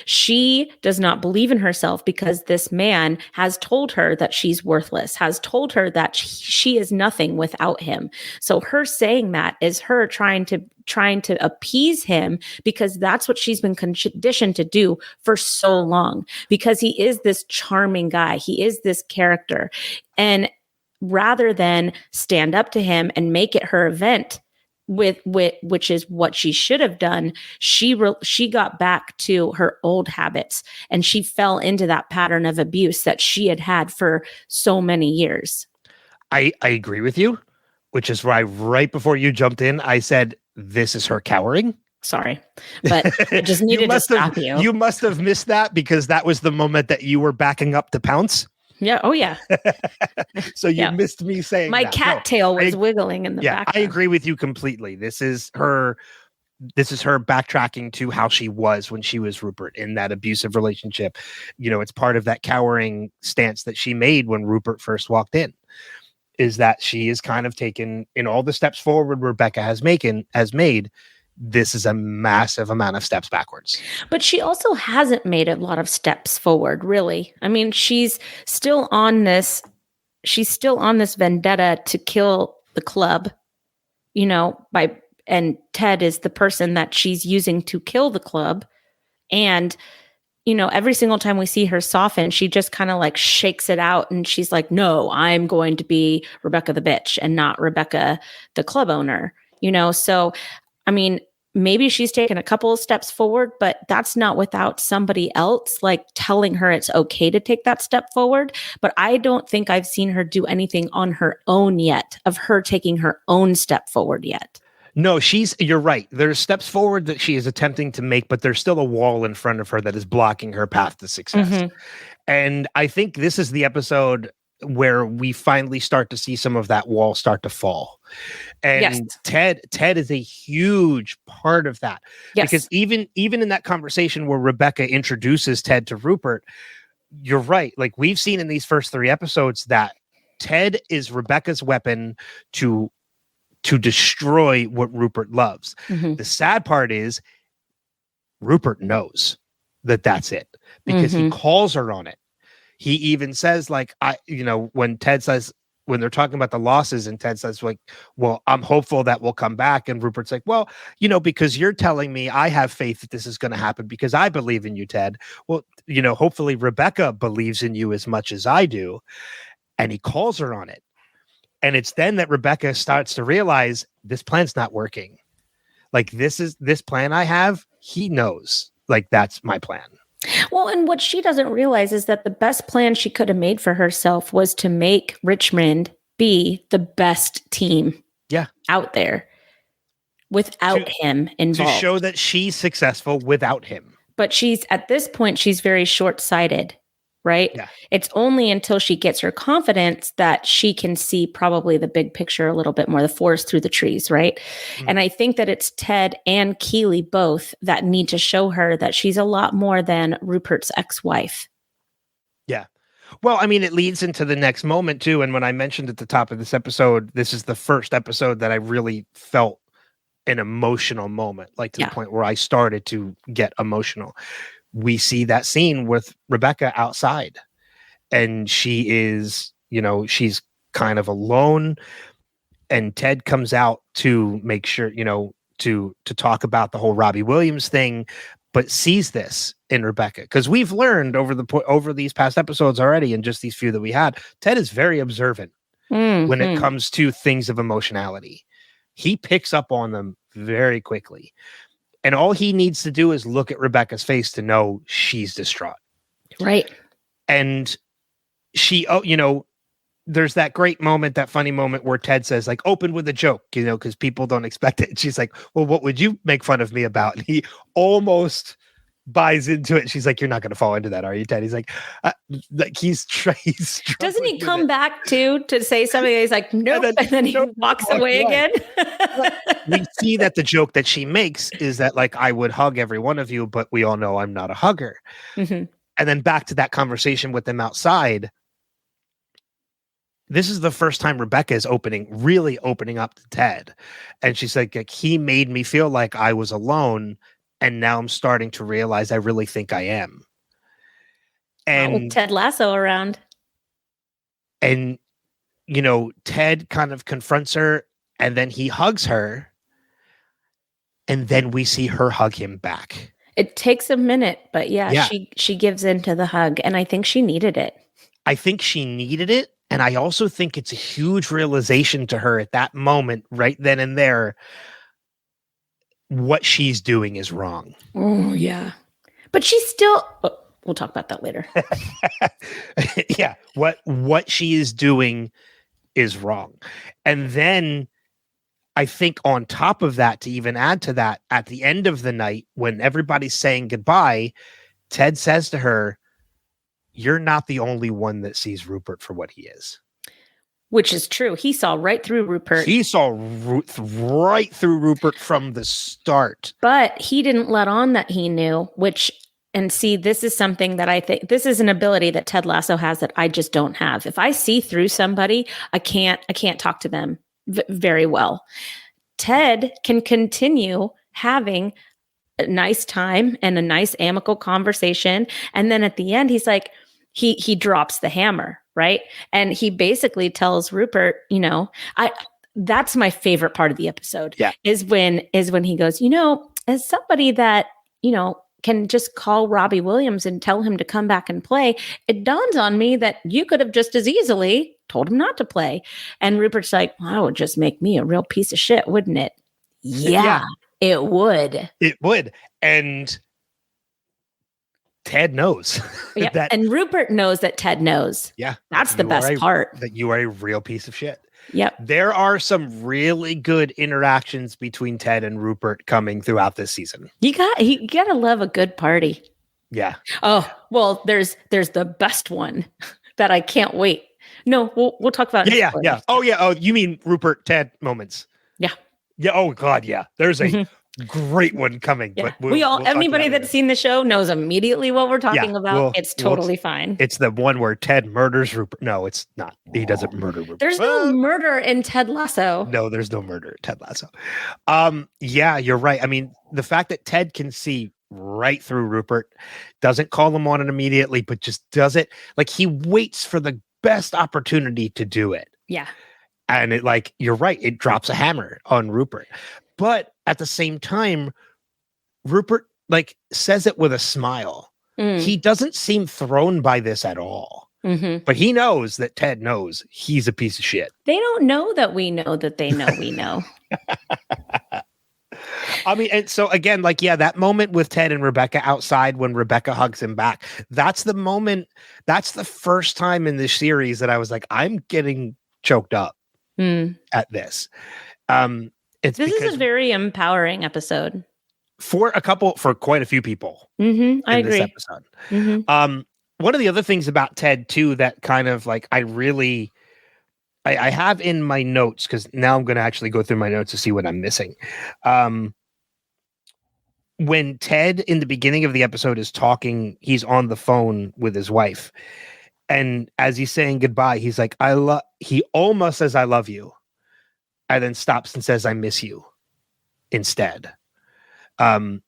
She does not believe in herself because this man has told her that she's worthless, has told her that she is nothing without him. So her saying that is her trying to appease him, because that's what she's been conditioned to do for so long, because he is this charming guy. He is this character. And rather than stand up to him and make it her event, with which is what she should have done, she got back to her old habits, and she fell into that pattern of abuse that she had for so many years. I agree with you, which is why right before you jumped in, I said, this is her cowering. Sorry, but I just needed to stop you. You must have missed that, because that was the moment that you were backing up to pounce. Yeah. Oh, yeah. So you missed me saying my cat tail was wiggling in the background. I agree with you completely. This is her backtracking to how she was when she was Rupert in that abusive relationship. It's part of that cowering stance that she made when Rupert first walked in, is that she is kind of taken in all the steps forward Rebecca has made. This is a massive amount of steps backwards. But she also hasn't made a lot of steps forward, really. I mean, she's still on this vendetta to kill the club, and Ted is the person that she's using to kill the club. And, every single time we see her soften, she just kind of like shakes it out, and she's like, no, I'm going to be Rebecca the bitch and not Rebecca the club owner, So, I mean, maybe she's taken a couple of steps forward, but that's not without somebody else like telling her it's okay to take that step forward. But I don't think I've seen her do anything on her own yet, of her taking her own step forward yet. No, you're right. There's steps forward that she is attempting to make, but there's still a wall in front of her that is blocking her path to success. Mm-hmm. And I think this is the episode where we finally start to see some of that wall start to fall. And Yes. Ted is a huge part of that. Yes. Because even in that conversation where Rebecca introduces Ted to Rupert, you're right. Like we've seen in these first 3 episodes that Ted is Rebecca's weapon to destroy what Rupert loves. Mm-hmm. The sad part is Rupert knows that that's it because he calls her on it. He even says like, when Ted says, when they're talking about the losses and Ted says like, well, I'm hopeful that we'll come back. And Rupert's like, well, because you're telling me I have faith that this is going to happen because I believe in you, Ted. Well, hopefully Rebecca believes in you as much as I do. And he calls her on it. And it's then that Rebecca starts to realize this plan's not working. Like this plan I have, he knows like that's my plan. Well, and what she doesn't realize is that the best plan she could have made for herself was to make Richmond be the best team out there without him involved. To show that she's successful without him. But at this point, she's very short-sighted, right? Yeah. It's only until she gets her confidence that she can see probably the big picture a little bit more, the forest through the trees, right? Mm-hmm. And I think that it's Ted and Keeley both that need to show her that she's a lot more than Rupert's ex-wife. Yeah. Well, I mean, it leads into the next moment too. And when I mentioned at the top of this episode, this is the first episode that I really felt an emotional moment, like to the point where I started to get emotional. We see that scene with Rebecca outside and she is, she's kind of alone and Ted comes out to make sure, to talk about the whole Robbie Williams thing, but sees this in Rebecca. Because we've learned over these past episodes already, and just these few that we had, Ted is very observant when it comes to things of emotionality. He picks up on them very quickly. And all he needs to do is look at Rebecca's face to know she's distraught. Right. And she, there's that great moment, that funny moment where Ted says, like, open with a joke, because people don't expect it. And she's like, well, what would you make fun of me about? And he almost buys into it. She's like, you're not going to fall into that, are you, Ted? He's like he's doesn't he come back to say something? He's like, nope. And then he walks away again. We see that the joke that she makes is that, like, I would hug every one of you, but we all know I'm not a hugger. Mm-hmm. And then back to that conversation with them outside. This is the first time Rebecca is really opening up to Ted. And she's like, he made me feel like I was alone. And now I'm starting to realize I really think I am. And with Ted Lasso around. And, Ted kind of confronts her and then he hugs her. And then we see her hug him back. It takes a minute, but she gives in to the hug. And I think she needed it. And I also think it's a huge realization to her at that moment, right then and there, what she's doing is wrong. Oh, yeah. But she's still... Oh, we'll talk about that later. Yeah. What she is doing is wrong. And then I think on top of that, to even add to that, at the end of the night, when everybody's saying goodbye, Ted says to her, you're not the only one that sees Rupert for what he is. Which is true. He saw right through Rupert. He saw right through Rupert from the start. But he didn't let on that he knew, and see, this is something that I think, this is an ability that Ted Lasso has that I just don't have. If I see through somebody, I can't talk to them very well. Ted can continue having a nice time and a nice amicable conversation. And then at the end, he's like, he drops the hammer, right? And he basically tells Rupert, that's my favorite part of the episode. Yeah. is when he goes, as somebody that, can just call Robbie Williams and tell him to come back and play, it dawns on me that you could have just as easily told him not to play. And Rupert's like, well, that would just make me a real piece of shit, wouldn't it? Yeah. It would. It would. And Ted knows. Yeah. that, And Rupert knows that Ted knows. yeah. That's the best part. That you are a real piece of shit. Yep. There are some really good interactions between Ted and Rupert coming throughout this season. You gotta love a good party. Yeah. Oh, well, there's the best one that I can't wait. No, we'll talk about it. Yeah. Oh, yeah. Oh, you mean Rupert Ted moments? Yeah. Yeah. Oh, God. Yeah. There's a great one coming. Yeah. But we'll anybody that's seen the show knows immediately what we're talking about. It's totally fine. It's the one where Ted murders Rupert. No, it's not. He doesn't murder Rupert. There's no murder in Ted Lasso. No, there's no murder in Ted Lasso. Yeah, you're right. I mean, the fact that Ted can see right through Rupert, doesn't call him on it immediately, but just does it. Like, he waits for the best opportunity to do it. Yeah. And it, like, you're right, it drops a hammer on Rupert. But at the same time, Rupert, like, says it with a smile. He doesn't seem thrown by this at all. But he knows that Ted knows he's a piece of shit. They don't know that we know that they know we know. I mean, and so again, like, yeah, that moment with Ted and Rebecca outside when Rebecca hugs him back, that's the moment, that's the first time in this series that I was like, I'm getting choked up at this. This is a very empowering episode. For quite a few people. I agree. This episode. One of the other things about Ted too, that kind of like, I have in my notes, because now I'm going to actually go through my notes to see what I'm missing. When Ted in the beginning of the episode is talking, he's on the phone with his wife. And as he's saying goodbye, he's like, he almost says, I love you. And then stops and says, I miss you instead.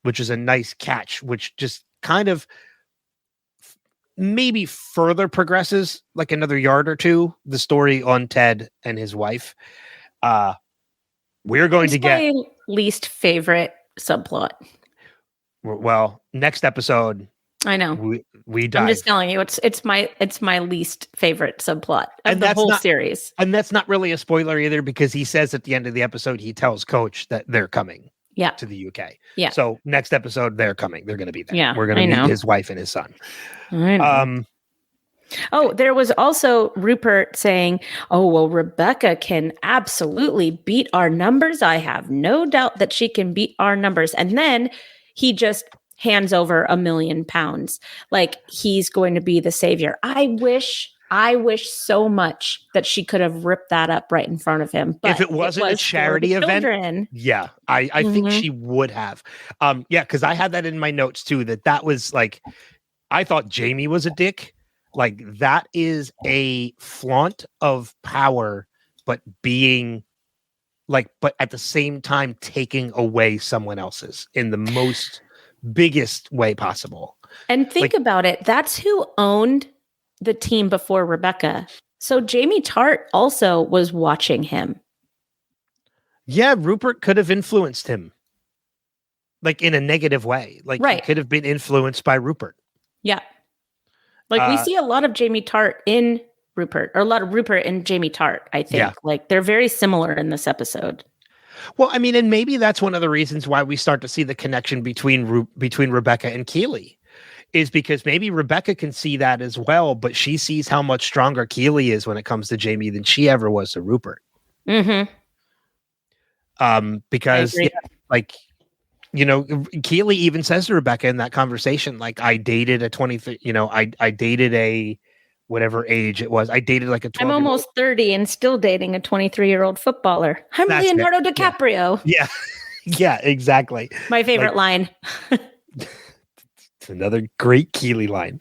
Which is a nice catch, which just kind of maybe further progresses like another yard or two the story on Ted and his wife. We're going to get my least favorite subplot. Well, next episode, I know we dive. I'm just telling you, it's my least favorite subplot of the whole series. And that's not really a spoiler either, because he says at the end of the episode, he tells Coach that they're coming. Yeah. To the UK. Yeah. So next episode, they're coming. They're going to be there. Yeah. We're going to meet his wife and his son. I know. There was also Rupert saying, oh, well, Rebecca can absolutely beat our numbers. I have no doubt that she can beat our numbers. And then he just hands over £1 million. Like, he's going to be the savior. I wish so much that she could have ripped that up right in front of him. But if it wasn't a charity event, yeah, I think she would have. Yeah, because I had that in my notes too, that was like, I thought Jamie was a dick. Like, that is a flaunt of power, but being like, but at the same time taking away someone else's in the most biggest way possible. And think about it. That's who owned the team before Rebecca. So Jamie Tart also was watching him. Yeah, Rupert could have influenced him, like, in a negative way. Like, he could have been influenced by Rupert. Yeah. Like, we see a lot of Jamie Tart in Rupert, or a lot of Rupert and Jamie Tart, I think. Yeah. Like, they're very similar in this episode. Well, I mean, and maybe that's one of the reasons why we start to see the connection between Rebecca and Keeley, is because maybe Rebecca can see that as well, but she sees how much stronger Keeley is when it comes to Jamie than she ever was to Rupert. Because like, you know, Keeley even says to Rebecca in that conversation, like, I dated a 23, you know, I dated a whatever age it was. I dated like a 12. I'm almost 30 and still dating a 23-year-old footballer. I'm Leonardo DiCaprio. Yeah. Yeah, exactly. My favorite line. It's another great Keeley line.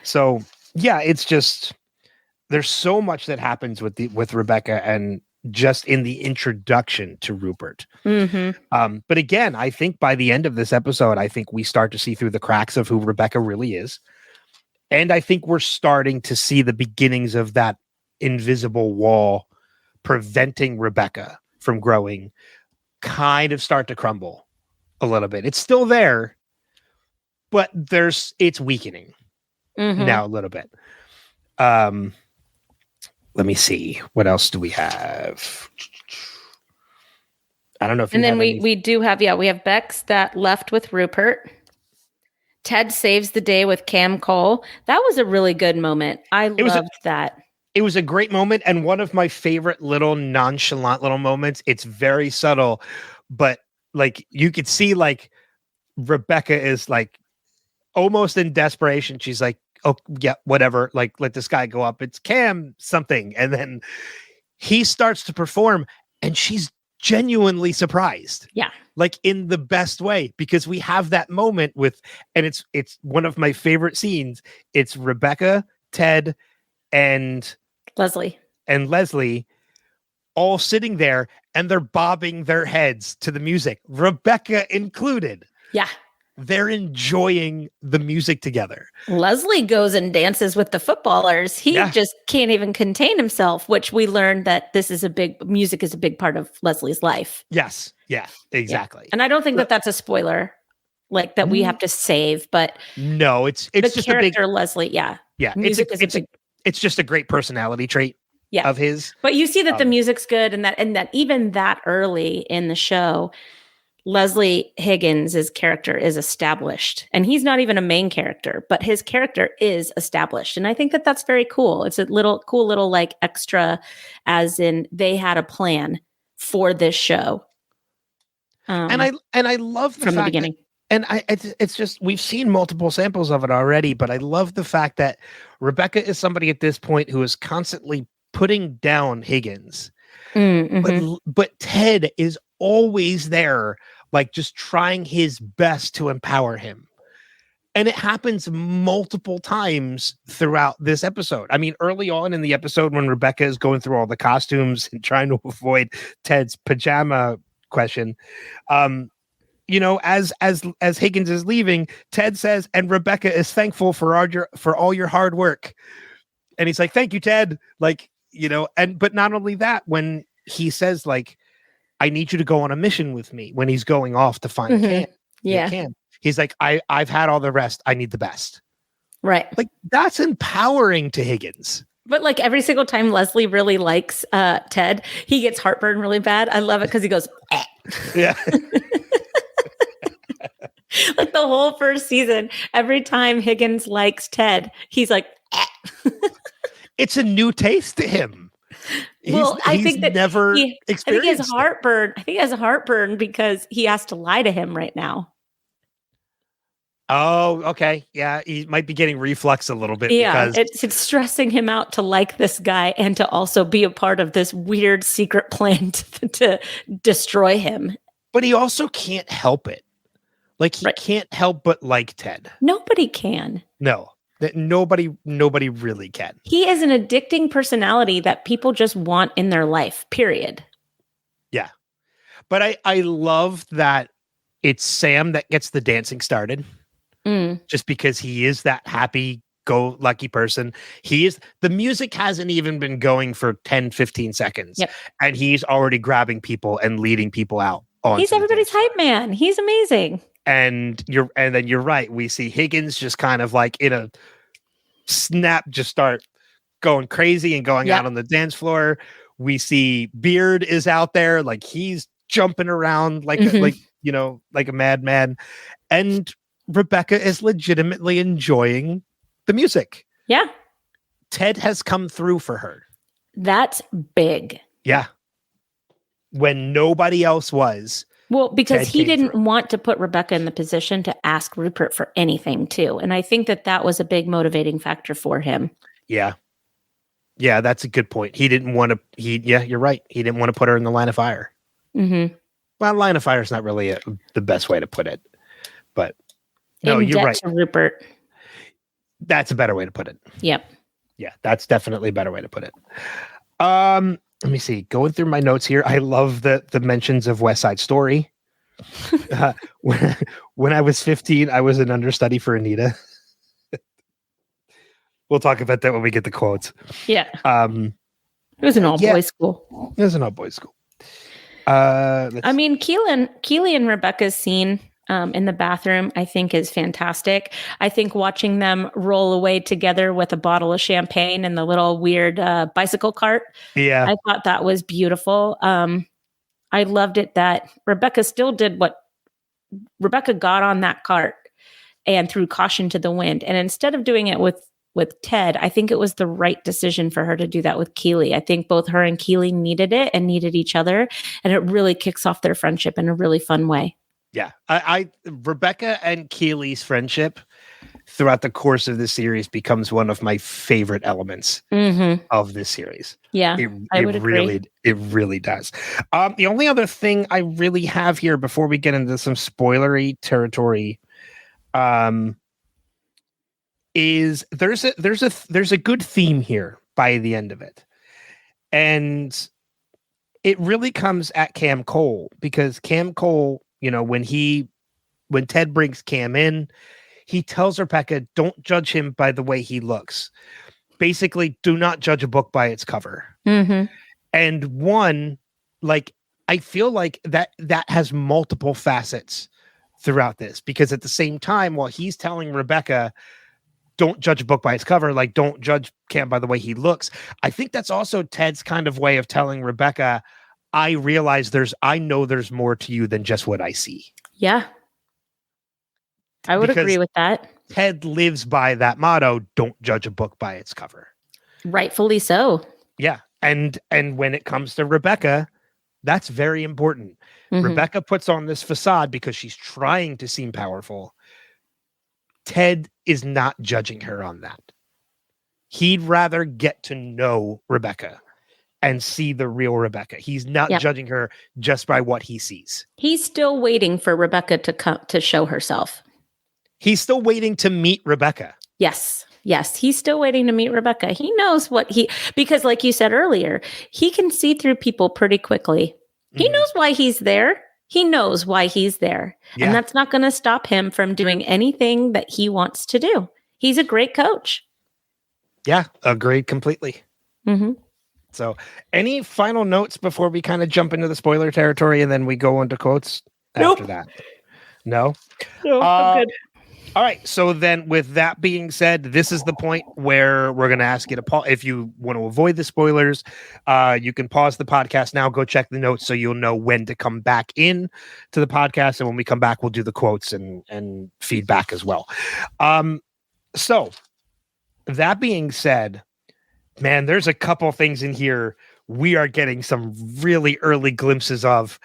So yeah, it's just, there's so much that happens with Rebecca, and just in the introduction to Rupert. But again, I think by the end of this episode, I think we start to see through the cracks of who Rebecca really is. And I think we're starting to see the beginnings of that invisible wall preventing Rebecca from growing kind of start to crumble a little bit. It's still there, but it's weakening now a little bit. Let me see. What else do we have? I don't know if you And then have any. we do have, we have Bex that left with Rupert. Ted saves the day with Cam Cole. That was a really good moment. I loved that. It was a great moment and one of my favorite little nonchalant little moments. It's very subtle, but like you could see like Rebecca is like almost in desperation. She's like, oh yeah, whatever. Like let this guy go up. It's Cam something. And then he starts to perform and she's genuinely surprised. Yeah. Like in the best way, because we have that moment with, and it's one of my favorite scenes. It's Rebecca, Ted, and Leslie all sitting there and they're bobbing their heads to the music, Rebecca included. Yeah. They're enjoying the music together. Leslie goes and dances with the footballers. He just can't even contain himself, which we learned that music is a big part of Leslie's life. Yes. Yeah, exactly. Yeah. And I don't think that that's a spoiler, like that we have to save, but no, it's just a big Leslie. Yeah. Yeah. Music it's just a great personality trait of his. But you see that the music's good and that even that early in the show, Leslie Higgins' character is established, and he's not even a main character, but his character is established. And I think that that's very cool. It's a cool little like extra, as in they had a plan for this show. And I love from the beginning. It's just, we've seen multiple samples of it already, but I love the fact that Rebecca is somebody at this point who is constantly putting down Higgins. But Ted is always there, like just trying his best to empower him. And it happens multiple times throughout this episode. I mean, early on in the episode when Rebecca is going through all the costumes and trying to avoid Ted's pajama question, you know, as Higgins is leaving, Ted says, and Rebecca is thankful for all your hard work. And he's like, thank you, Ted. Like, you know, but not only that, when he says like, I need you to go on a mission with me when he's going off to find Cam. Yeah. Cam. He's like, I've had all the rest. I need the best. Right. Like that's empowering to Higgins. But like every single time Leslie really likes Ted, he gets heartburn really bad. I love it because he goes, eh. Yeah. Like the whole first season, every time Higgins likes Ted, he's like, eh. It's a new taste to him. I think that never experienced. I think he has heartburn. I think he has a heartburn because he has to lie to him right now. Oh, okay. Yeah, he might be getting reflux a little bit. Yeah, because it's stressing him out to like this guy and to also be a part of this weird secret plan to destroy him. But he also can't help it. Like he can't help but like Ted. Nobody can. No. That nobody really can. He is an addicting personality that people just want in their life, period. Yeah. But I love that it's Sam that gets the dancing started. Just because he is that happy-go-lucky person. The music hasn't even been going for 10, 15 seconds. Yep. And he's already grabbing people and leading people out. He's everybody's hype man. He's amazing. And then you're right. We see Higgins just kind of like in a snap, just start going crazy and going out on the dance floor. We see Beard is out there, like he's jumping around like a madman. And Rebecca is legitimately enjoying the music. Yeah. Ted has come through for her. That's big. Yeah. When nobody else was. Well, because Ted he didn't through. want to put Rebecca in the position to ask Rupert for anything, too. And I think that was a big motivating factor for him. Yeah. Yeah, that's a good point. He didn't want to. You're right. He didn't want to put her in the line of fire. Mm-hmm. Well, line of fire is not really the best way to put it. But no, in you're debt right. to Rupert. That's a better way to put it. Yep. Yeah, that's definitely a better way to put it. Let me see. Going through my notes here, I love the mentions of West Side Story. When I was 15, I was an understudy for Anita. We'll talk about that when we get the quotes. Yeah. It was an all-boys school. It was an all-boys school. I mean, Keely and Rebecca's scene in the bathroom, I think, is fantastic. I think watching them roll away together with a bottle of champagne and the little weird bicycle cart. Yeah. I thought that was beautiful. I I loved it that Rebecca still did what Rebecca got on that cart and threw caution to the wind. And instead of doing it with Ted, I think it was the right decision for her to do that with Keely. I think both her and Keely needed it and needed each other. And it really kicks off their friendship in a really fun way. Yeah. I Rebecca and Keely's friendship throughout the course of this series becomes one of my favorite elements of this series. Yeah, I would agree. It really does. The only other thing I really have here before we get into some spoilery territory, is there's a good theme here by the end of it, and it really comes at Cam Cole, because Cam Cole, when Ted brings Cam in, he tells Rebecca, don't judge him by the way he looks. Basically, do not judge a book by its cover. And I feel like that has multiple facets throughout this, because at the same time, while he's telling Rebecca, don't judge a book by its cover, like don't judge Cam by the way he looks, I think that's also Ted's kind of way of telling Rebecca, I know there's more to you than just what I see. Yeah. I would agree with that. Ted lives by that motto, don't judge a book by its cover. Rightfully so. Yeah. And when it comes to Rebecca, that's very important. Rebecca puts on this facade because she's trying to seem powerful. Ted is not judging her on that. He'd rather get to know Rebecca and see the real Rebecca. He's not judging her just by what he sees. He's still waiting for Rebecca to show herself. He's still waiting to meet Rebecca. Yes. He's still waiting to meet Rebecca. He knows because like you said earlier, he can see through people pretty quickly. He knows why he's there. He knows why he's there. Yeah. And that's not going to stop him from doing anything that he wants to do. He's a great coach. Yeah, agreed completely. So any final notes before we kind of jump into the spoiler territory and then we go into quotes after that? No? No, I'm good. All right. So then with that being said, this is the point where we're going to ask you to pause. If you want to avoid the spoilers, you can pause the podcast now, go check the notes so you'll know when to come back in to the podcast. And when we come back, we'll do the quotes and feedback as well. So that being said, man, there's a couple things in here we are getting some really early glimpses of.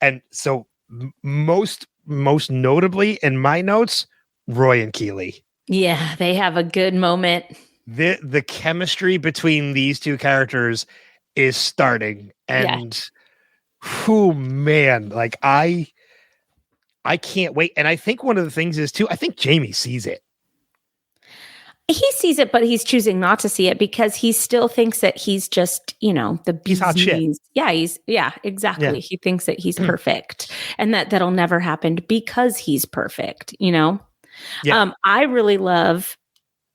And so most notably in my notes, Roy and Keely. Yeah, they have a good moment. The chemistry between these two characters is starting. And man, like I can't wait. And I think one of the things is too, I think Jamie sees it. He sees it, but he's choosing not to see it because he still thinks that he's just, he's hot shit. Yeah, exactly. Yeah. He thinks that he's perfect and that'll never happen because he's perfect, Yeah. I really love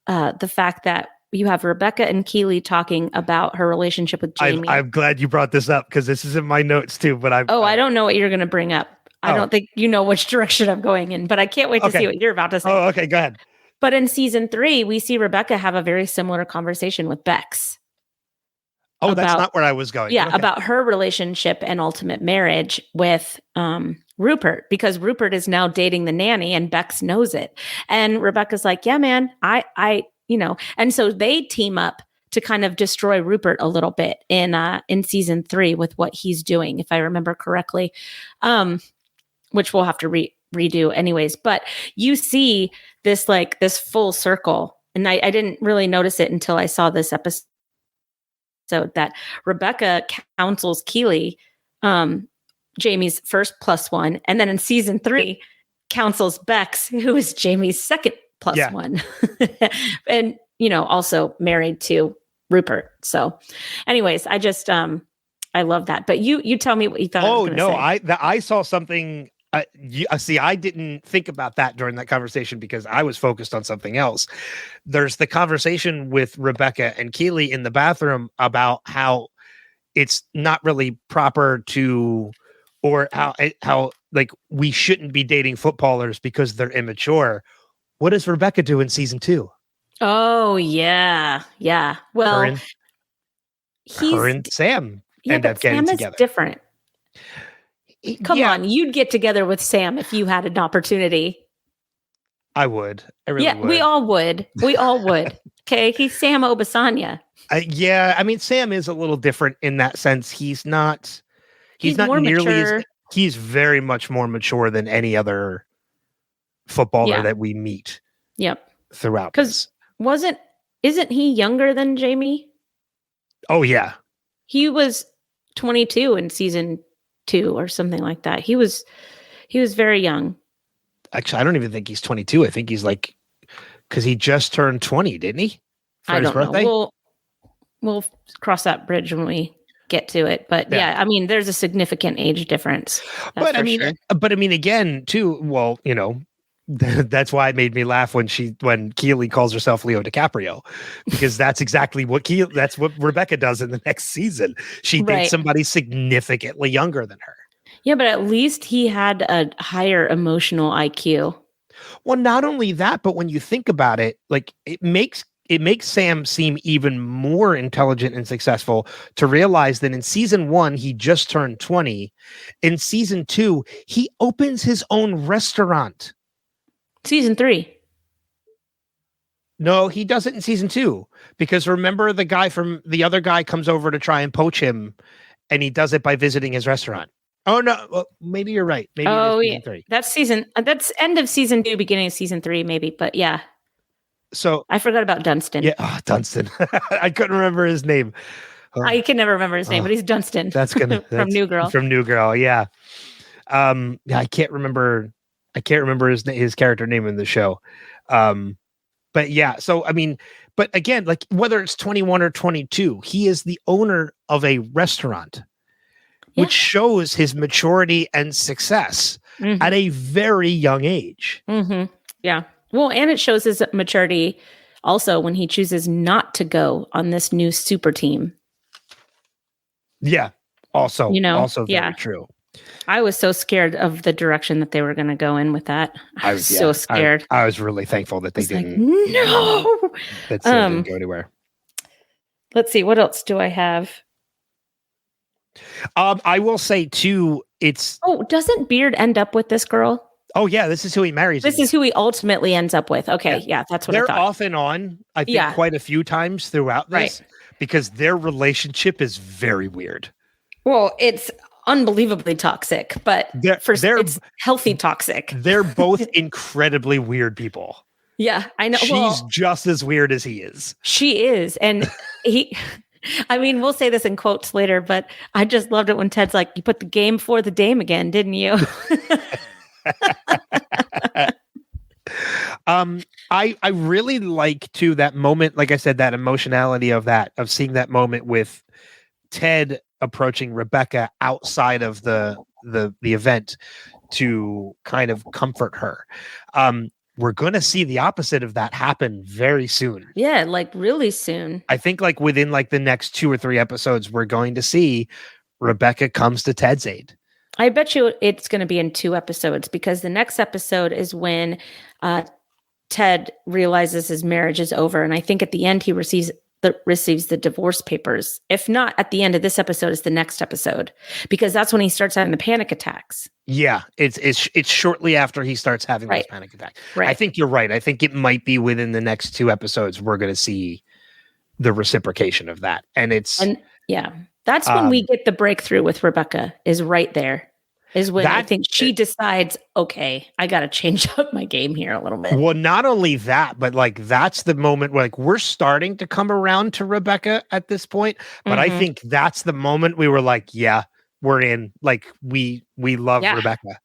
the fact that you have Rebecca and Keely talking about her relationship with Jamie. I'm glad you brought this up because this is in my notes too. But I don't know what you're going to bring up. I don't think you know which direction I'm going in, but I can't wait to see what you're about to say. Oh, okay, go ahead. But in season 3, we see Rebecca have a very similar conversation with Bex. Oh, that's not where I was going. Yeah, about her relationship and ultimate marriage with Rupert, because Rupert is now dating the nanny and Bex knows it. And Rebecca's like, yeah, man, I and so they team up to kind of destroy Rupert a little bit in season 3 with what he's doing, if I remember correctly, which we'll have to redo anyways. But you see this full circle. And I didn't really notice it until I saw this episode that Rebecca counsels Keely, Jamie's first +1. And then in season 3 counsels Bex, who is Jamie's second +1. And, also married to Rupert. So anyways, I just, I love that. But you tell me what you thought. Oh, no, I saw something. See, I didn't think about that during that conversation because I was focused on something else. There's the conversation with Rebecca and Keely in the bathroom about how it's not really proper to, or how like we shouldn't be dating footballers because they're immature. What does Rebecca do in season 2? Oh yeah. Well, her and Sam end up getting together. Different. Come Yeah, on, you'd get together with Sam if you had an opportunity. I would. I really would. We all would. We all would. Okay, he's Sam Obasanya. Yeah, I mean, Sam is a little different in that sense. He's not More nearly mature. he's very much more mature than any other footballer that we meet. Yep. Throughout Because this. isn't he younger than Jamie? Oh yeah. He was 22 in season 2 or something like that. He was very young. Actually, I don't even think he's 22. I think he's like, because he just turned 20, didn't he? For his birthday? Know. We'll cross that bridge when we get to it. But yeah, I mean, there's a significant age difference. But I mean, again, too. Well, you know, that's why it made me laugh when Keely calls herself Leo DiCaprio, because that's exactly what that's what Rebecca does in the next season. She dates somebody significantly younger than her. Yeah, but at least he had a higher emotional IQ. Well, not only that, but when you think about it, like it makes Sam seem even more intelligent and successful to realize that in season 1, he just turned 20. In season 2, he opens his own restaurant. Season 3. No, he does it in season 2, because remember the other guy comes over to try and poach him, and he does it by visiting his restaurant. Oh no, well, maybe you're right. Maybe season 3. That's end of season 2, beginning of season 3, maybe. But yeah. So I forgot about Dunstan. Yeah, Dunstan. I couldn't remember his name. I can never remember his name, but he's Dunstan. That's gonna from New Girl. From New Girl, yeah. I can't remember his character name in the show. But yeah, so I mean, but again, like whether it's 21 or 22, he is the owner of a restaurant, which shows his maturity and success at a very young age. Mm-hmm. Yeah. Well, and it shows his maturity also when he chooses not to go on this new super team. Yeah. Also very true. I was so scared of the direction that they were going to go in with that. I was so scared. I was really thankful that they didn't. No. That didn't go anywhere. Let's see. What else do I have? I will say too, doesn't Beard end up with this girl? Oh yeah, this is who he marries. This is who he ultimately ends up with. Okay, yeah, that's what I thought. They're off and on, I think, quite a few times throughout this, because their relationship is very weird. Well, it's unbelievably toxic, but it's healthy toxic. They're both incredibly weird people. Yeah, I know. She's just as weird as he is. She is, and he. I mean, we'll say this in quotes later, but I just loved it when Ted's like, "You put the game before the dame again, didn't you?" I really like too that moment, like I said, that emotionality of seeing that moment with Ted approaching Rebecca outside of the event to kind of comfort her. We're going to see the opposite of that happen very soon. Yeah, like really soon. I think like within like the next 2 or 3 episodes, we're going to see Rebecca comes to Ted's aid. I bet you it's going to be in 2 episodes, because the next episode is when Ted realizes his marriage is over. And I think at the end, he receives the divorce papers. If not at the end of this episode, is the next episode, because that's when he starts having the panic attacks. Yeah, it's shortly after he starts having those panic attacks. Right. I think you're right. I think it might be within the next 2 episodes we're going to see the reciprocation of that. That's when we get the breakthrough with Rebecca, is right there. Is when I think she decides, okay, I got to change up my game here a little bit. Well, not only that, but like that's the moment where like we're starting to come around to Rebecca at this point. But I think that's the moment we were like, yeah, we're in. Like we love Rebecca.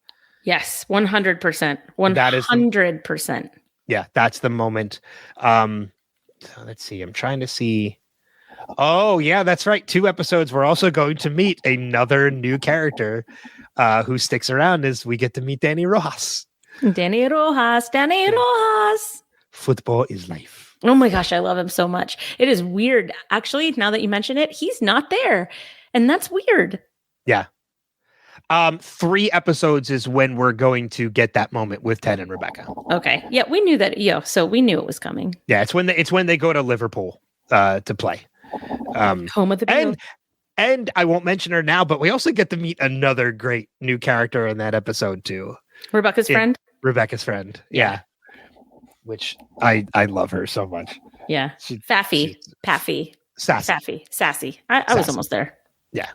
Yes, 100%. 100%. Yeah, that's the moment. So let's see. I'm trying to see. Oh, yeah, that's right. 2 episodes. We're also going to meet another new character who sticks around as we get to meet Danny Rojas. Danny Rojas. Football is life. Oh my gosh, I love him so much. It is weird. Actually, now that you mention it, he's not there. And that's weird. Yeah. 3 episodes is when we're going to get that moment with Ted and Rebecca. Okay. Yeah, we knew that. Yeah, so we knew it was coming. Yeah, it's when they go to Liverpool to play. Home of the Beatles. And I won't mention her now, but we also get to meet another great new character in that episode too. Rebecca's friend. Rebecca's friend. Yeah. Which I love her so much. Yeah. She- Paffy. Sassy. Sassy. I was almost there. Yeah.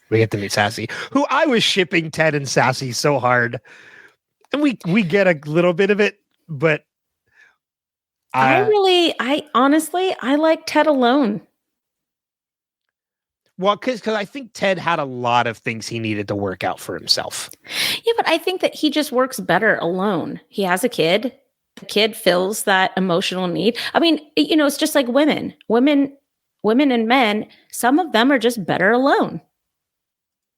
We get to meet Sassy, who I was shipping Ted and Sassy so hard. And we get a little bit of it, but I honestly like Ted alone. Well, because I think Ted had a lot of things he needed to work out for himself. Yeah, but I think that he just works better alone. He has a kid. The kid fills that emotional need. I mean, it's just like women and men. Some of them are just better alone.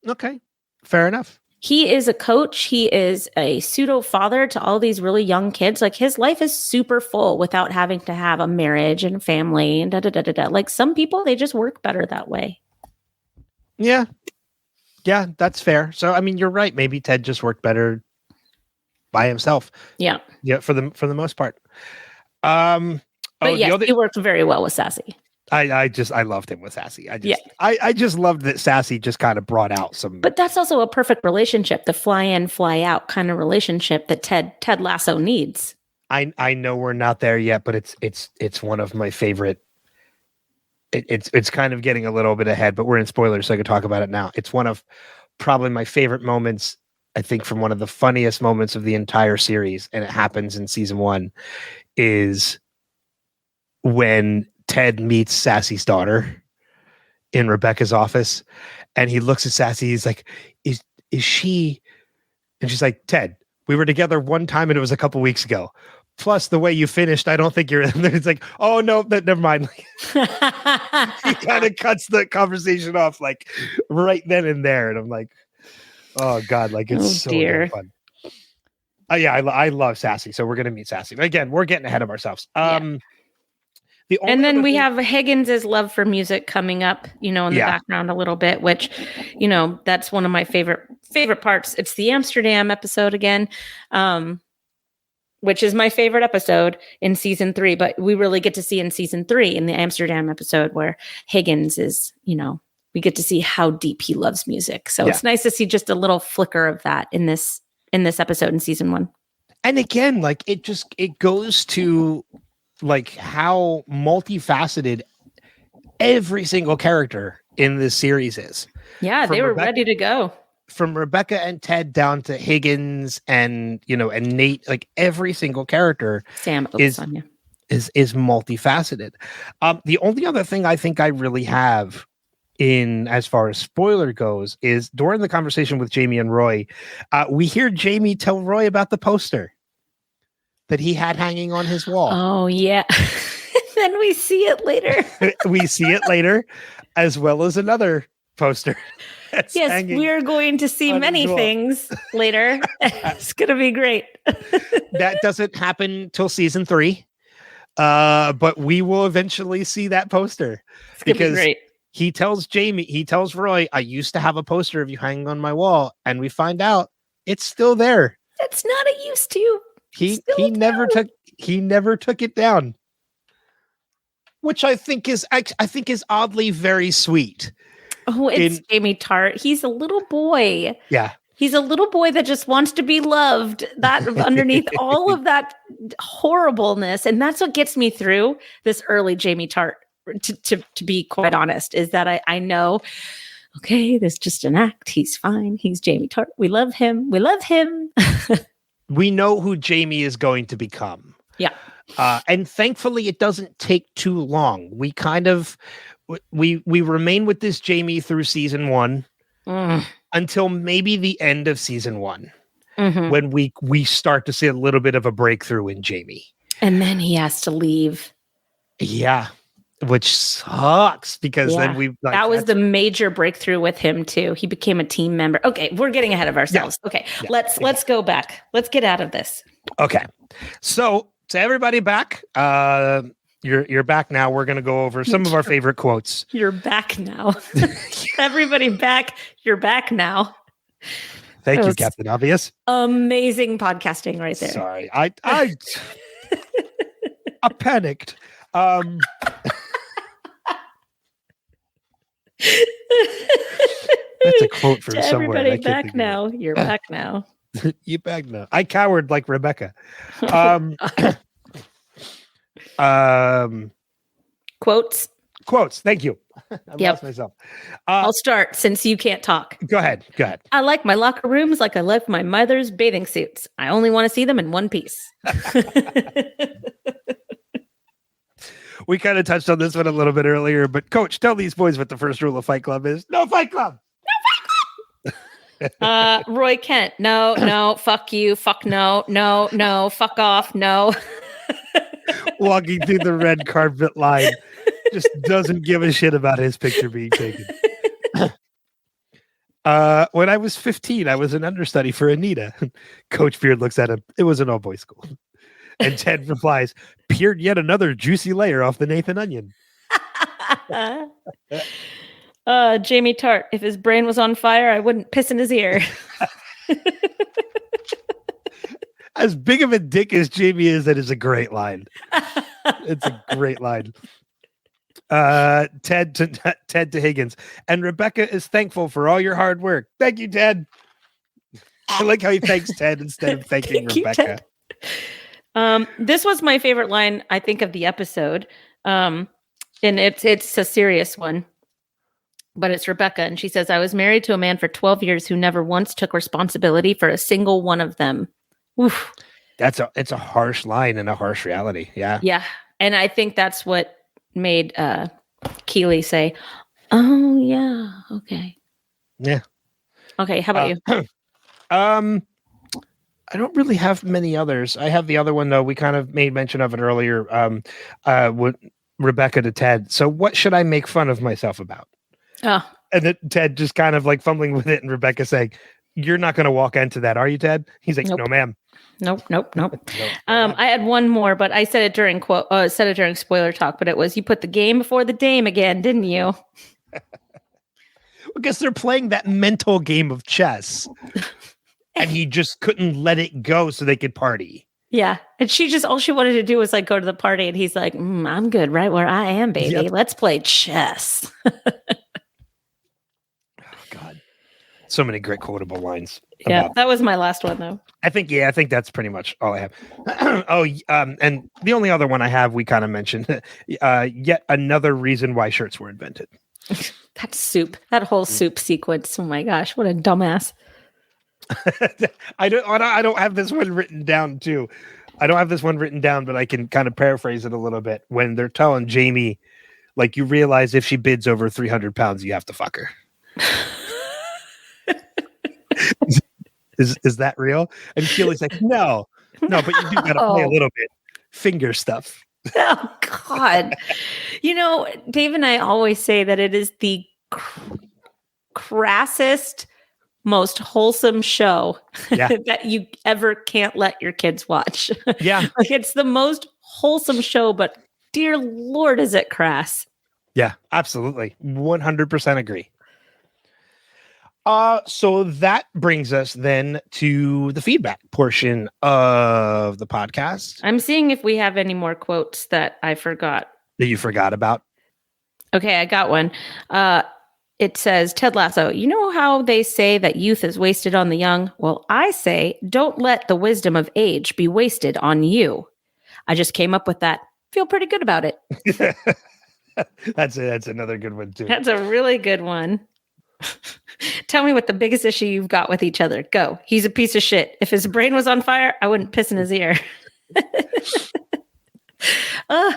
Okay, fair enough. He is a coach. He is a pseudo father to all these really young kids. Like his life is super full without having to have a marriage and a family and da da da da da. Like some people, they just work better that way. Yeah, that's fair. So, I mean, you're right. Maybe Ted just worked better by himself. Yeah, for the most part. But yes, he worked very well with Sassy. I loved him with Sassy. I just loved that Sassy just kind of brought out some. But that's also a perfect relationship, the fly in, fly out kind of relationship that Ted Lasso needs. I know we're not there yet, but it's one of my favorite. It's kind of getting a little bit ahead, but we're in spoilers, so I can talk about it now. It's one of probably my favorite moments. I think from one of the funniest moments of the entire series, and it happens in season 1, is when Ted meets Sassy's daughter in Rebecca's office, and he looks at Sassy. He's like, "Is she?" And she's like, "Ted, we were together one time, and it was a couple weeks ago. Plus, the way you finished, I don't think you're." And it's like, "Oh no, never mind." He kind of cuts the conversation off like right then and there, and I'm like, "Oh God!" Like it's so damn fun. Yeah, I love Sassy, so we're gonna meet Sassy. But again, we're getting ahead of ourselves. And then we have Higgins' love for music coming up, in the background a little bit, which, that's one of my favorite parts. It's the Amsterdam episode again, which is my favorite episode in season 3. But we really get to see in season 3 in the Amsterdam episode where Higgins is, we get to see how deep he loves music. So it's nice to see just a little flicker of that in this episode in season 1. And again, like it goes to like how multifaceted every single character in this series is. Yeah, they were ready to go. From Rebecca and Ted down to Higgins and and Nate, like every single character is multifaceted. The only other thing I think I really have in as far as spoiler goes is during the conversation with Jamie and Roy, we hear Jamie tell Roy about the poster that he had hanging on his wall. Oh, yeah. Then we see it later. We see it later, as well as another poster. Yes, we're going to see many things later. It's going to be great. That doesn't happen till season 3. But we will eventually see that poster. It's going to be great. He tells Roy, I used to have a poster of you hanging on my wall. And we find out it's still there. It's not a used to. He never took it down, which I think is oddly very sweet. Oh, it's Jamie Tart. He's a little boy. Yeah, he's a little boy that just wants to be loved. That underneath all of that horribleness, and that's what gets me through this early Jamie Tart. To be quite honest, is that I know. Okay, there's just an act. He's fine. He's Jamie Tart. We love him. We love him. We know who Jamie is going to become. Yeah. And thankfully it doesn't take too long. We kind of, we remain with this Jamie through season 1 until maybe the end of season 1 when we start to see a little bit of a breakthrough in Jamie. And then he has to leave. Yeah. Which sucks because then we that was the major breakthrough with him too. He became a team member. Okay, we're getting ahead of ourselves. Yeah. Okay, let's go back. Let's get out of this. Okay, so to everybody back, you're back now. We're gonna go over some of our favorite quotes. You're back now. Everybody back. You're back now. Thank you, Captain Obvious. Amazing podcasting right there. Sorry, I panicked. That's a quote from To somewhere. everybody I can't back think of now. You're back now. it. You back now. I cowered like Rebecca. Quotes. Quotes. Thank you. I've Yep. lost myself. I'll start since you can't talk. Go ahead. Go ahead. I like my locker rooms like I like my mother's bathing suits. I only want to see them in one piece. We kind of touched on this one a little bit earlier, but Coach, tell these boys what the first rule of Fight Club is. No Fight Club. Roy Kent. No, fuck you. Fuck no, fuck off. No. Walking through the red carpet line, just doesn't give a shit about his picture being taken. When I was 15, I was an understudy for Anita. Coach Beard looks at him. It was an all-boys school. And Ted replies, peered yet another juicy layer off the Nathan onion. Jamie Tart. If his brain was on fire, I wouldn't piss in his ear. As big of a dick as Jamie is, that is a great line. It's a great line. Ted to Higgins. And Rebecca is thankful for all your hard work. Thank you, Ted. I like how he thanks Ted instead of thanking Rebecca. This was my favorite line, I think, of the episode. And it's a serious one. But it's Rebecca, and she says, I was married to a man for 12 years who never once took responsibility for a single one of them. Oof. It's a harsh line and a harsh reality. Yeah. Yeah. And I think that's what made Keely say, oh, yeah. Okay. Yeah. Okay. How about you? I don't really have many others. I have the other one, though. We kind of made mention of it earlier. With Rebecca to Ted. So what should I make fun of myself about? Oh. And then Ted just kind of like fumbling with it, and Rebecca saying, you're not going to walk into that, are you, Ted? He's like, Nope. no, ma'am. Nope. I had one more, but I said it during spoiler talk, but it was, you put the game before the dame again, didn't you? Because they're playing that mental game of chess. And he just couldn't let it go so they could party. Yeah. And all she wanted to do was like go to the party, and he's like, I'm good right where I am, baby. Yep. Let's play chess. God. So many great quotable lines. Yeah, that was my last one, though. I think that's pretty much all I have. And the only other one I have, we kind of mentioned, yet another reason why shirts were invented. That whole soup sequence. Oh my gosh, what a dumbass. I don't have this one written down too. I don't have this one written down, but I can kind of paraphrase it a little bit. When they're telling Jamie, like, you realize if she bids over 300 pounds, you have to fuck her. Is that real? And Keely's like, no, but you do got to play a little bit. Finger stuff. Oh, God. Dave and I always say that it is the crassest, most wholesome show that you ever can't let your kids watch. Yeah. Like, it's the most wholesome show, but dear Lord, is it crass. Yeah, absolutely. 100% agree. So that brings us then to the feedback portion of the podcast. I'm seeing if we have any more quotes that I forgot. That you forgot about? Okay, I got one. It says, Ted Lasso, you know how they say that youth is wasted on the young? Well, I say, don't let the wisdom of age be wasted on you. I just came up with that. Feel pretty good about it. That's another good one, too. That's a really good one. Tell me what the biggest issue you've got with each other. Go. He's a piece of shit. If his brain was on fire, I wouldn't piss in his ear.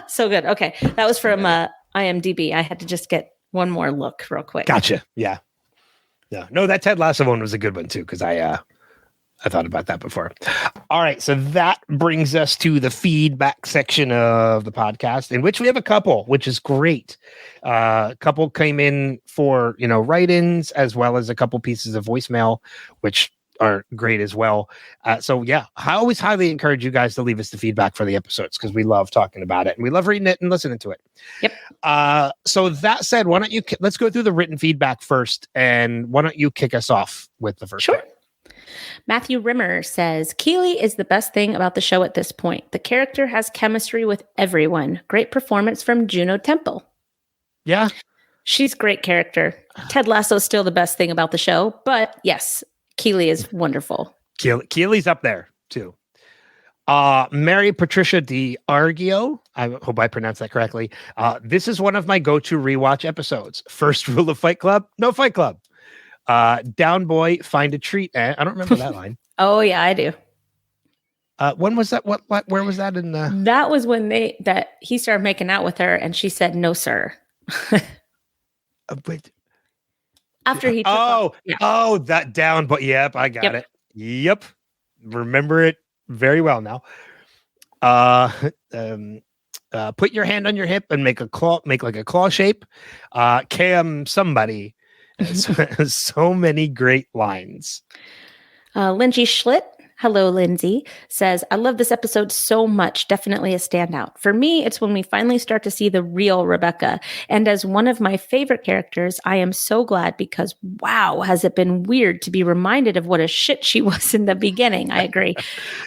So good. Okay. That was from IMDb. I had to just get one more look real quick. Gotcha. Yeah. No, that Ted Lasso one was a good one too, because I thought about that before. All right, so that brings us to the feedback section of the podcast, in which we have a couple, which is great. A couple came in for write-ins, as well as a couple pieces of voicemail, which are great as well. So yeah, I always highly encourage you guys to leave us the feedback for the episodes, because we love talking about it and we love reading it and listening to it. Yep. So that said, why don't you let's go through the written feedback first, and why don't you kick us off with the first? Sure. One? Matthew Rimmer says, Keely is the best thing about the show at this point. The character has chemistry with everyone. Great performance from Juno Temple. Yeah. She's a great character. Ted Lasso is still the best thing about the show, but yes, Keely is wonderful. Keely's up there too. Mary Patricia D'Argio, I hope I pronounced that correctly. This is one of my go-to rewatch episodes. First rule of Fight Club, no Fight Club. Down boy, find a treat. I don't remember that line. Oh yeah, I do. When was that? What? Where was that in the? That was when he started making out with her, and she said, "No, sir." Wait. After he took off. Yeah. That down, but yep, I got it. Yep, remember it very well now. Put your hand on your hip and make like a claw shape. Cam somebody. So many great lines. Lindsay Schlitt. Hello, Lindsay, says, I love this episode so much. Definitely a standout. For me, it's when we finally start to see the real Rebecca. And as one of my favorite characters, I am so glad because, wow, has it been weird to be reminded of what a shit she was in the beginning. I agree.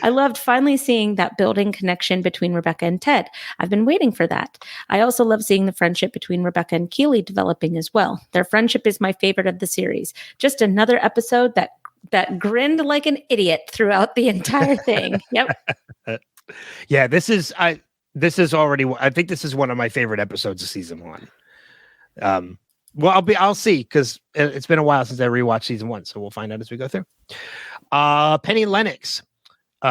I loved finally seeing that building connection between Rebecca and Ted. I've been waiting for that. I also love seeing the friendship between Rebecca and Keely developing as well. Their friendship is my favorite of the series. Just another episode that grinned like an idiot throughout the entire thing. Yep. Yeah, this is already, I think this is one of my favorite episodes of season 1. Well, I'll see, because it's been a while since I rewatched season 1, so we'll find out as we go through. Penny Lennox.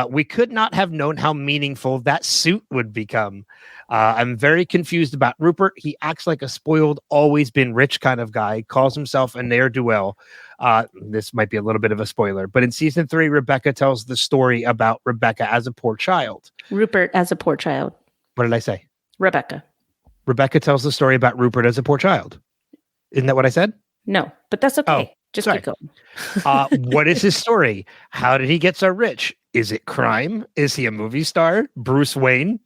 We could not have known how meaningful that suit would become. I'm very confused about Rupert. He acts like a spoiled, always been rich kind of guy, calls himself a ne'er-do-well. This might be a little bit of a spoiler, but in season 3, Rebecca tells the story about Rebecca as a poor child. Rupert as a poor child. What did I say? Rebecca. Rebecca tells the story about Rupert as a poor child. Isn't that what I said? No, but that's okay. Oh, just sorry. keep going. What is his story? How did he get so rich? Is it crime? Is he a movie star? Bruce Wayne?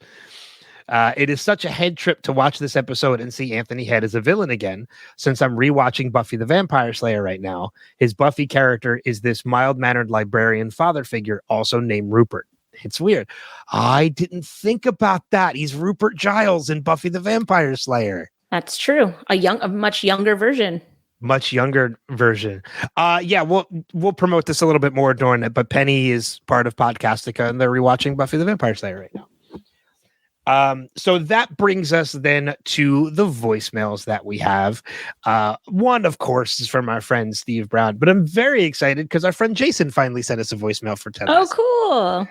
It is such a head trip to watch this episode and see Anthony Head as a villain again, since I'm rewatching Buffy the Vampire Slayer right now. His Buffy character is this mild-mannered librarian father figure, also named Rupert. It's weird. I didn't think about that. He's Rupert Giles in Buffy the Vampire Slayer. That's true. A much younger version. Much younger version. Yeah, we'll promote this a little bit more during it, but Penny is part of Podcastica and they're rewatching Buffy the Vampire Slayer right now. So that brings us then to the voicemails that we have. One, of course, is from our friend Steve Brown, but I'm very excited because our friend Jason finally sent us a voicemail for Ted Lasso. Oh,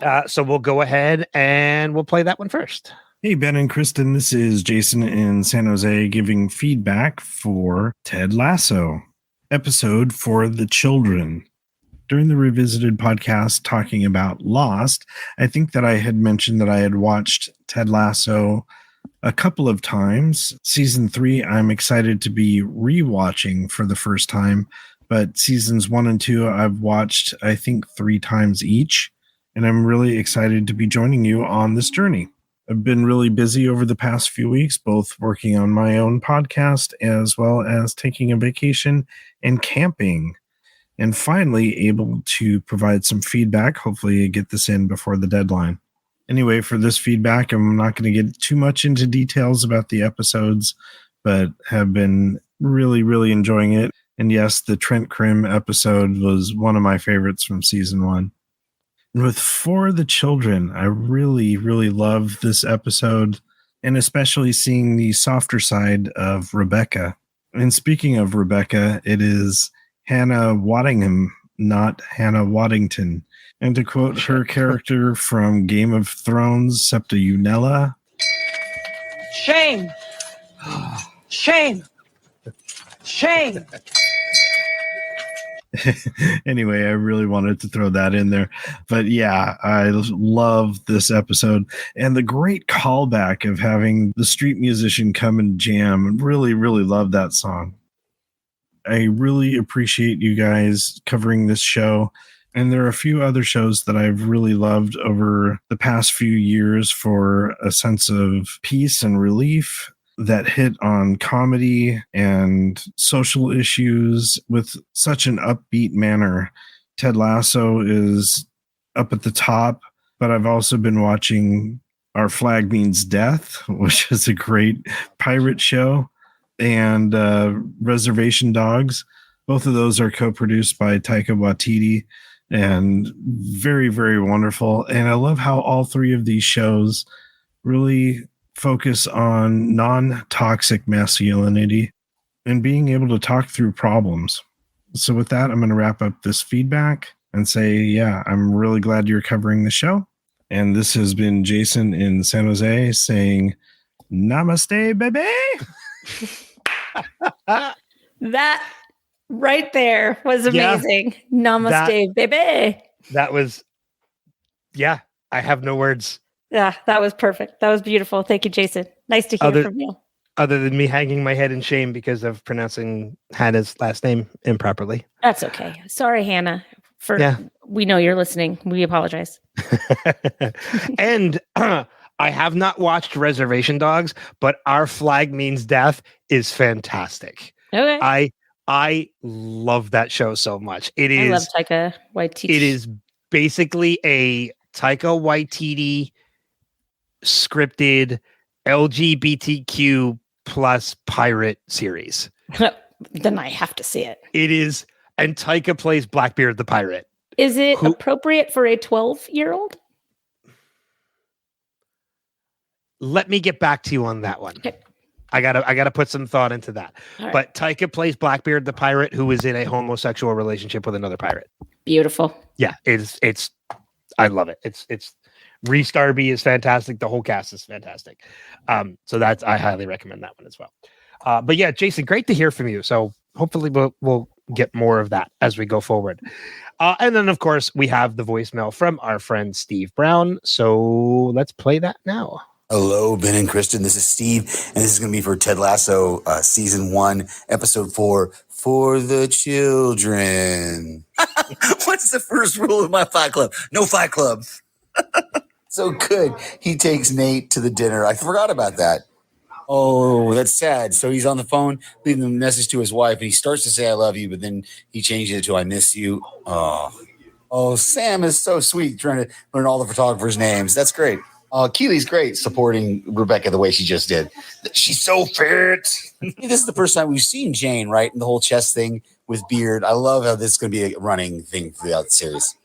cool. So we'll go ahead and we'll play that one first. Hey, Ben and Kristin, this is Jason in San Jose giving feedback for Ted Lasso, episode for the children. During the Revisited podcast talking about Lost, I think that I had mentioned that I had watched Ted Lasso a couple of times. Season 3, I'm excited to be rewatching for the first time, but seasons 1 and 2, I've watched, I think, 3 times each, and I'm really excited to be joining you on this journey. I've been really busy over the past few weeks, both working on my own podcast as well as taking a vacation and camping. And finally able to provide some feedback. Hopefully get this in before the deadline. Anyway, for this feedback, I'm not going to get too much into details about the episodes, but have been really, really enjoying it. And yes, the Trent Krim episode was one of my favorites from season 1. And with For the Children, I really, really love this episode, and especially seeing the softer side of Rebecca. And speaking of Rebecca, it is Hannah Waddingham, not Hannah Waddington. And to quote her character from Game of Thrones, Septa Unella. Shame! Shame! Shame! Anyway, I really wanted to throw that in there. But yeah, I love this episode. And the great callback of having the street musician come and jam. Really, really love that song. I really appreciate you guys covering this show. And there are a few other shows that I've really loved over the past few years for a sense of peace and relief that hit on comedy and social issues with such an upbeat manner. Ted Lasso is up at the top, but I've also been watching Our Flag Means Death, which is a great pirate show. and Reservation Dogs. Both of those are co-produced by Taika Waititi and very, very wonderful. And I love how all three of these shows really focus on non-toxic masculinity and being able to talk through problems. So with that, I'm going to wrap up this feedback and say, yeah, I'm really glad you're covering the show. And this has been Jason in San Jose saying, namaste, baby. That right there was amazing. Namaste, baby. That was, I have no words. Yeah, that was perfect. That was beautiful. Thank you, Jason. Nice to hear from you. Other than me hanging my head in shame because of pronouncing Hannah's last name improperly. That's okay. Sorry, Hannah. We know you're listening. We apologize. And I have not watched Reservation Dogs, but Our Flag Means Death is fantastic. Okay. I love that show so much. I love Taika Waititi. It is basically a Taika Waititi scripted LGBTQ plus pirate series. Then I have to see it. It is, and Taika plays Blackbeard the pirate. Is it appropriate for a 12-year-old? Let me get back to you on that one. Okay. I gotta put some thought into that. All right. But Taika plays Blackbeard the pirate, who is in a homosexual relationship with another pirate. Beautiful. Yeah, it's I love it. It's Reese Darby is fantastic. The whole cast is fantastic. So I highly recommend that one as well. But yeah, Jason, great to hear from you. So hopefully we'll get more of that as we go forward. And then of course we have the voicemail from our friend Steve Brown. So let's play that now. Hello, Ben and Kristin. This is Steve, and this is going to be for Ted Lasso, Season 1, Episode 4, For the Children. What's the first rule of my Fight Club? No Fight Club. So good. He takes Nate to the dinner. I forgot about that. Oh, that's sad. So he's on the phone, leaving a message to his wife, and he starts to say, I love you, but then he changes it to, I miss you. Oh, Sam is so sweet, trying to learn all the photographers' names. That's great. Keely's great supporting Rebecca the way she just did. She's so fit. This is the first time we've seen Jane, right? And the whole chest thing with Beard. I love how this is going to be a running thing throughout the series.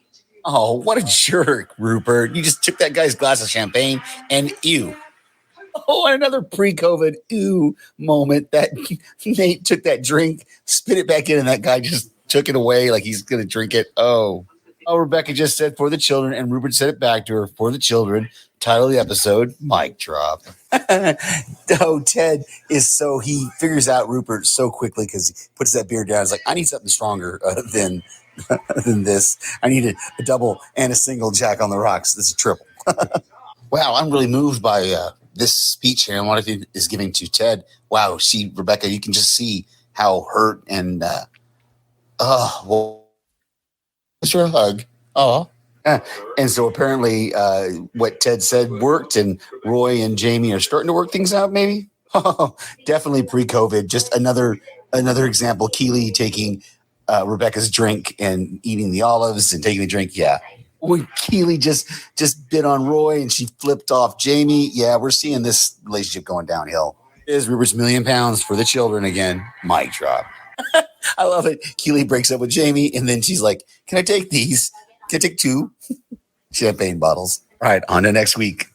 Oh, what a jerk, Rupert. You just took that guy's glass of champagne and ew. Oh, and another pre-COVID ew moment that Nate took that drink, spit it back in, and that guy just took it away like he's going to drink it. Oh, Rebecca just said for the children, and Rupert said it back to her, for the children. Title of the episode, mic drop. Ted is he figures out Rupert so quickly because he puts that beer down. He's like, I need something stronger than this. I need a double and a single Jack on the Rocks. This is a triple. Wow, I'm really moved by this speech here and what he is giving to Ted. Wow, see, Rebecca, you can just see how hurt and, well, what's your hug? Oh. And so apparently what Ted said worked, and Roy and Jamie are starting to work things out, maybe? Oh, definitely pre-COVID. Just another example, Keely taking Rebecca's drink and eating the olives and taking the drink. Yeah. When Keely just bit on Roy and she flipped off Jamie. Yeah, we're seeing this relationship going downhill. Is Rupert's £1,000,000 for the children again. Mic drop. I love it. Keely breaks up with Jamie, and then she's like, can I take these? Can I take 2 champagne bottles? All right, on to next week.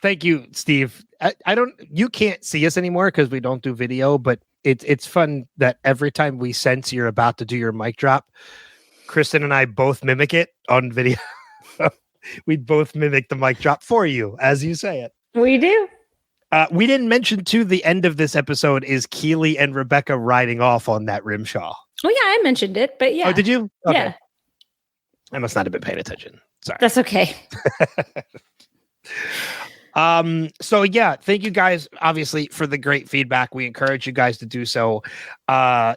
Thank you, Steve. You can't see us anymore because we don't do video, but it's fun that every time we sense you're about to do your mic drop, Kristin and I both mimic it on video. We both mimic the mic drop for you as you say it. We do. We didn't mention too, the end of this episode is Keely and Rebecca riding off on that Rimshaw. Oh yeah, I mentioned it, but yeah. Oh, did you? Okay. Yeah. I must not have been paying attention. Sorry. That's okay. So yeah, thank you guys obviously for the great feedback. We encourage you guys to do so.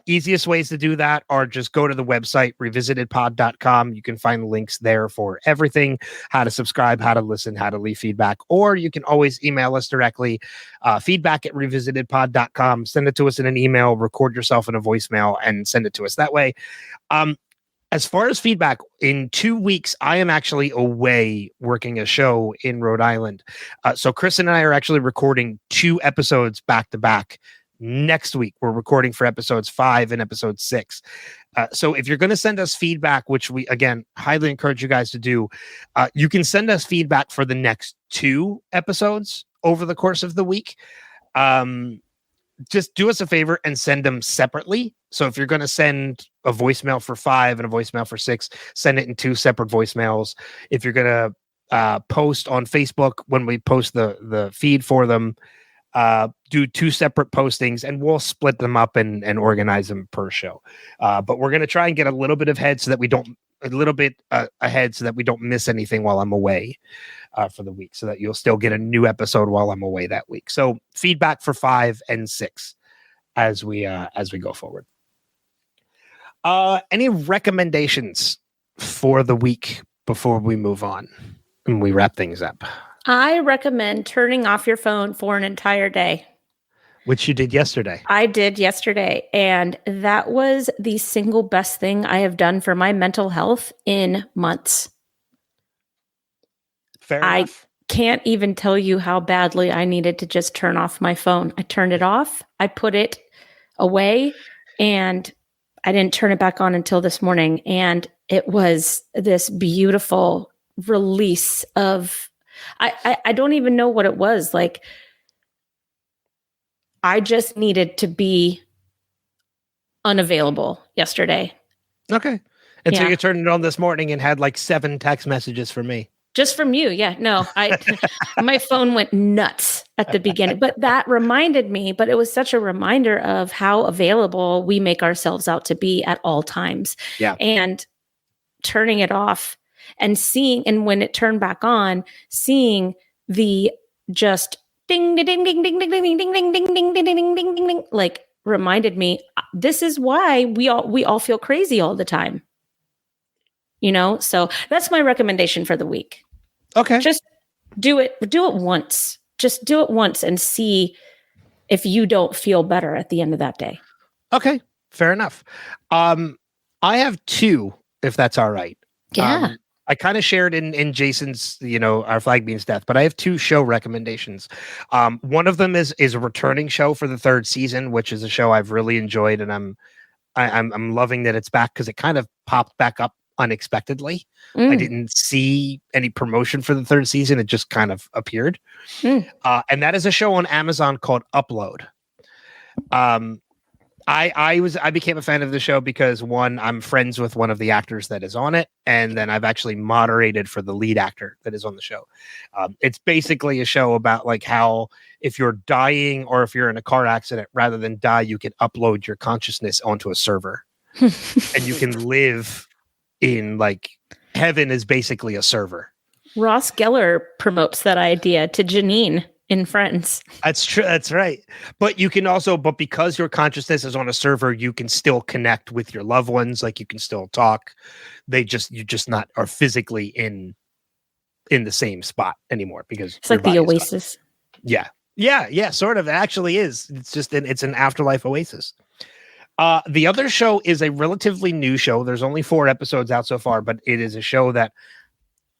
Easiest ways to do that are just go to the website revisitedpod.com. You can find links there for everything, how to subscribe, how to listen, how to leave feedback, or you can always email us directly, feedback@revisitedpod.com. Send it to us in an email, record yourself in a voicemail and send it to us that way. As far as feedback, in 2 weeks, I am actually away working a show in Rhode Island. So Kristin and I are actually recording 2 episodes back to back. Next week, we're recording for episodes 5 and episode 6. So if you're going to send us feedback, which we, again, highly encourage you guys to do, you can send us feedback for the next 2 episodes over the course of the week. Just do us a favor and send them separately. So if you're going to send a voicemail for 5 and a voicemail for 6, send it in 2 separate voicemails. If you're going to post on Facebook when we post the feed for them, do 2 separate postings, and we'll split them up and organize them per show. But we're going to try and get a little bit ahead so that we don't miss anything while I'm away for the week, so that you'll still get a new episode while I'm away that week. So feedback for 5 and 6 as we go forward. Any recommendations for the week before we move on and we wrap things up? I recommend turning off your phone for an entire day. Which you did yesterday. I did yesterday. And that was the single best thing I have done for my mental health in months. Fair enough. I can't even tell you how badly I needed to just turn off my phone. I turned it off. I put it away, and I didn't turn it back on until this morning. And it was this beautiful release of, I don't even know what it was. Like, I just needed to be unavailable yesterday. Okay. And so you turned it on this morning and had like 7 text messages from me. Just from you. Yeah. No, my phone went nuts at the beginning, but that reminded me, but it was such a reminder of how available we make ourselves out to be at all times. Yeah. And turning it off and seeing, and when it turned back on, seeing the just ding, ding, ding, ding, ding, ding, ding, ding, ding, ding, ding, ding, ding, ding, ding, ding, ding, like reminded me, this is why we all feel crazy all the time. You know, so that's my recommendation for the week. Okay. Just do it once. Just do it once and see if you don't feel better at the end of that day. Okay. Fair enough. I have 2, if that's all right. Yeah. I kind of shared in Jason's, our Flag Beans death, but I have 2 show recommendations. One of them is a returning show for the 3rd season, which is a show I've really enjoyed, and I'm loving that it's back because it kind of popped back up unexpectedly. I didn't see any promotion for the 3rd season. It just kind of appeared. And that is a show on Amazon called Upload. I became a fan of the show because, one, I'm friends with one of the actors that is on it, and then I've actually moderated for the lead actor that is on the show. It's basically a show about like how if you're dying or if you're in a car accident, rather than die, you can upload your consciousness onto a server and you can live in like heaven is basically a server. Ross Geller promotes that idea to Janine in Friends. That's true. That's right. But you can also, but because your consciousness is on a server, you can still connect with your loved ones. Like you can still talk. You just not are physically in the same spot anymore because it's like the Oasis. Yeah. Sort of. It actually is. It's just it's an afterlife oasis. The other show is a relatively new show. There's only 4 episodes out so far, but it is a show that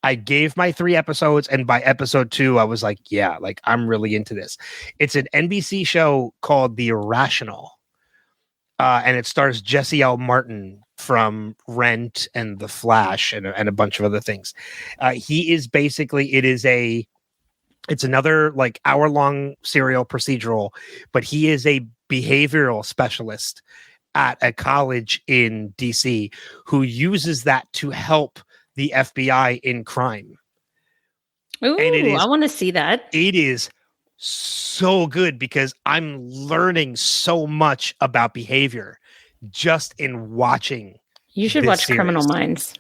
I gave my 3 episodes, and by episode 2, I was like, yeah, like I'm really into this. It's an NBC show called The Irrational, and it stars Jesse L. Martin from Rent and The Flash and a bunch of other things. He is basically, it's another like hour-long serial procedural, but he is a behavioral specialist at a college in DC who uses that to help the FBI in crime. Ooh, I want to see that. It is so good because I'm learning so much about behavior just in watching. You should watch series. Criminal Minds.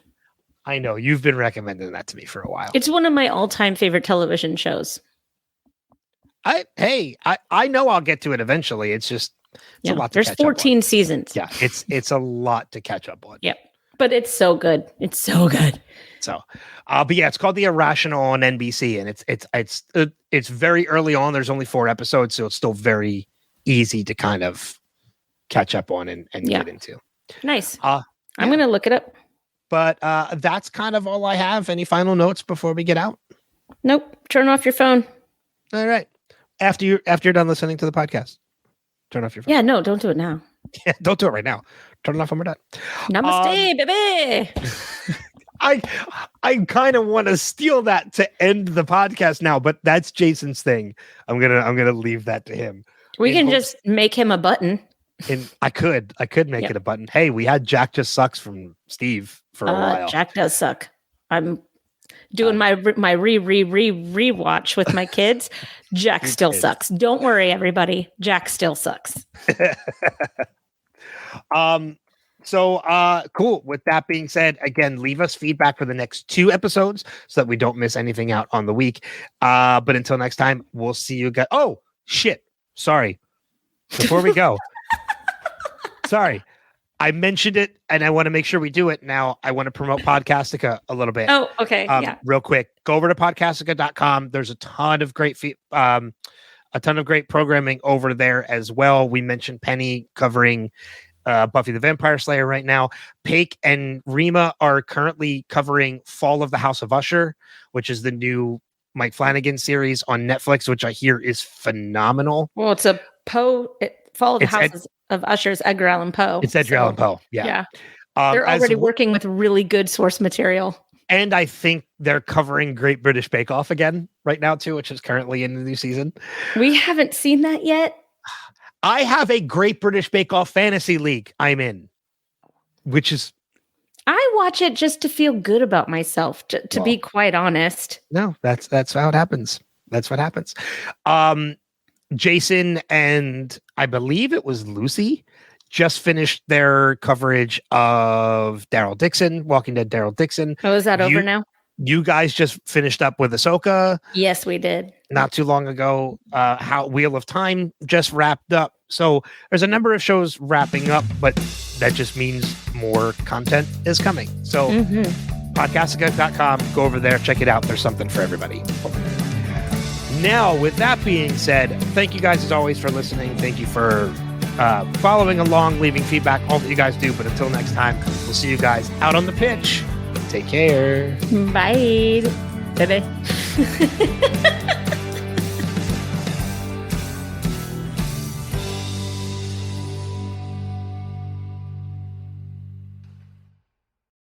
I know you've been recommending that to me for a while. It's one of my all-time favorite television shows. I know I'll get to it eventually. It's just a lot to there's catch 14 up on. seasons. Yeah, it's a lot to catch up on. Yep. But it's so good. It's so good. So, but yeah, it's called The Irrational on NBC, and it's very early on. There's only 4 episodes, so it's still very easy to kind of catch up on and get into. Nice. I'm gonna look it up. But that's kind of all I have. Any final notes before we get out? Nope. Turn off your phone. All right. After you're done listening to the podcast, turn off your phone. Yeah, no, don't do it now. Yeah, don't do it right now. Turn it off when we're done. Namaste, baby. I kind of want to steal that to end the podcast now, but that's Jason's thing. I'm gonna leave that to him. We can just make him a button. And I could make it a button. Hey, we had Jack Just Sucks from Steve for a while. Jack does suck. I'm doing my rewatch with my kids. Jack still sucks. Don't worry, everybody. Jack still sucks. So cool. With that being said, again, leave us feedback for the next 2 episodes so that we don't miss anything out on the week. But until next time, we'll see you guys. Oh shit. Sorry. Before we go. Sorry. I mentioned it and I want to make sure we do it. Now I want to promote Podcastica a little bit. Oh, okay. Yeah. Real quick. Go over to podcastica.com. There's a ton of great programming over there as well. We mentioned Penny covering Buffy the Vampire Slayer right now. Paik and Rima are currently covering Fall of the House of Usher, which is the new Mike Flanagan series on Netflix, which I hear is phenomenal. Well, it's a Fall of the House of Usher's Edgar Allan Poe. It's Edgar Allan Poe. Yeah. They're already working with really good source material. And I think they're covering Great British Bake Off again right now too, which is currently in the new season. We haven't seen that yet. I have a Great British Bake Off fantasy league I'm in, which is... I watch it just to feel good about myself, to be quite honest. No, that's how it happens. That's what happens. Jason and I believe it was Lucy just finished their coverage of Daryl Dixon, Walking Dead Daryl Dixon. Oh, is that over now? You guys just finished up with Ahsoka. Yes, we did. Not too long ago. How Wheel of Time just wrapped up. So there's a number of shows wrapping up, but that just means more content is coming. So podcastica.com, go over there, check it out. There's something for everybody. Now, with that being said, thank you guys as always for listening. Thank you for following along, leaving feedback, all that you guys do. But until next time, we'll see you guys out on the pitch. Take care. Bye. Bye-bye.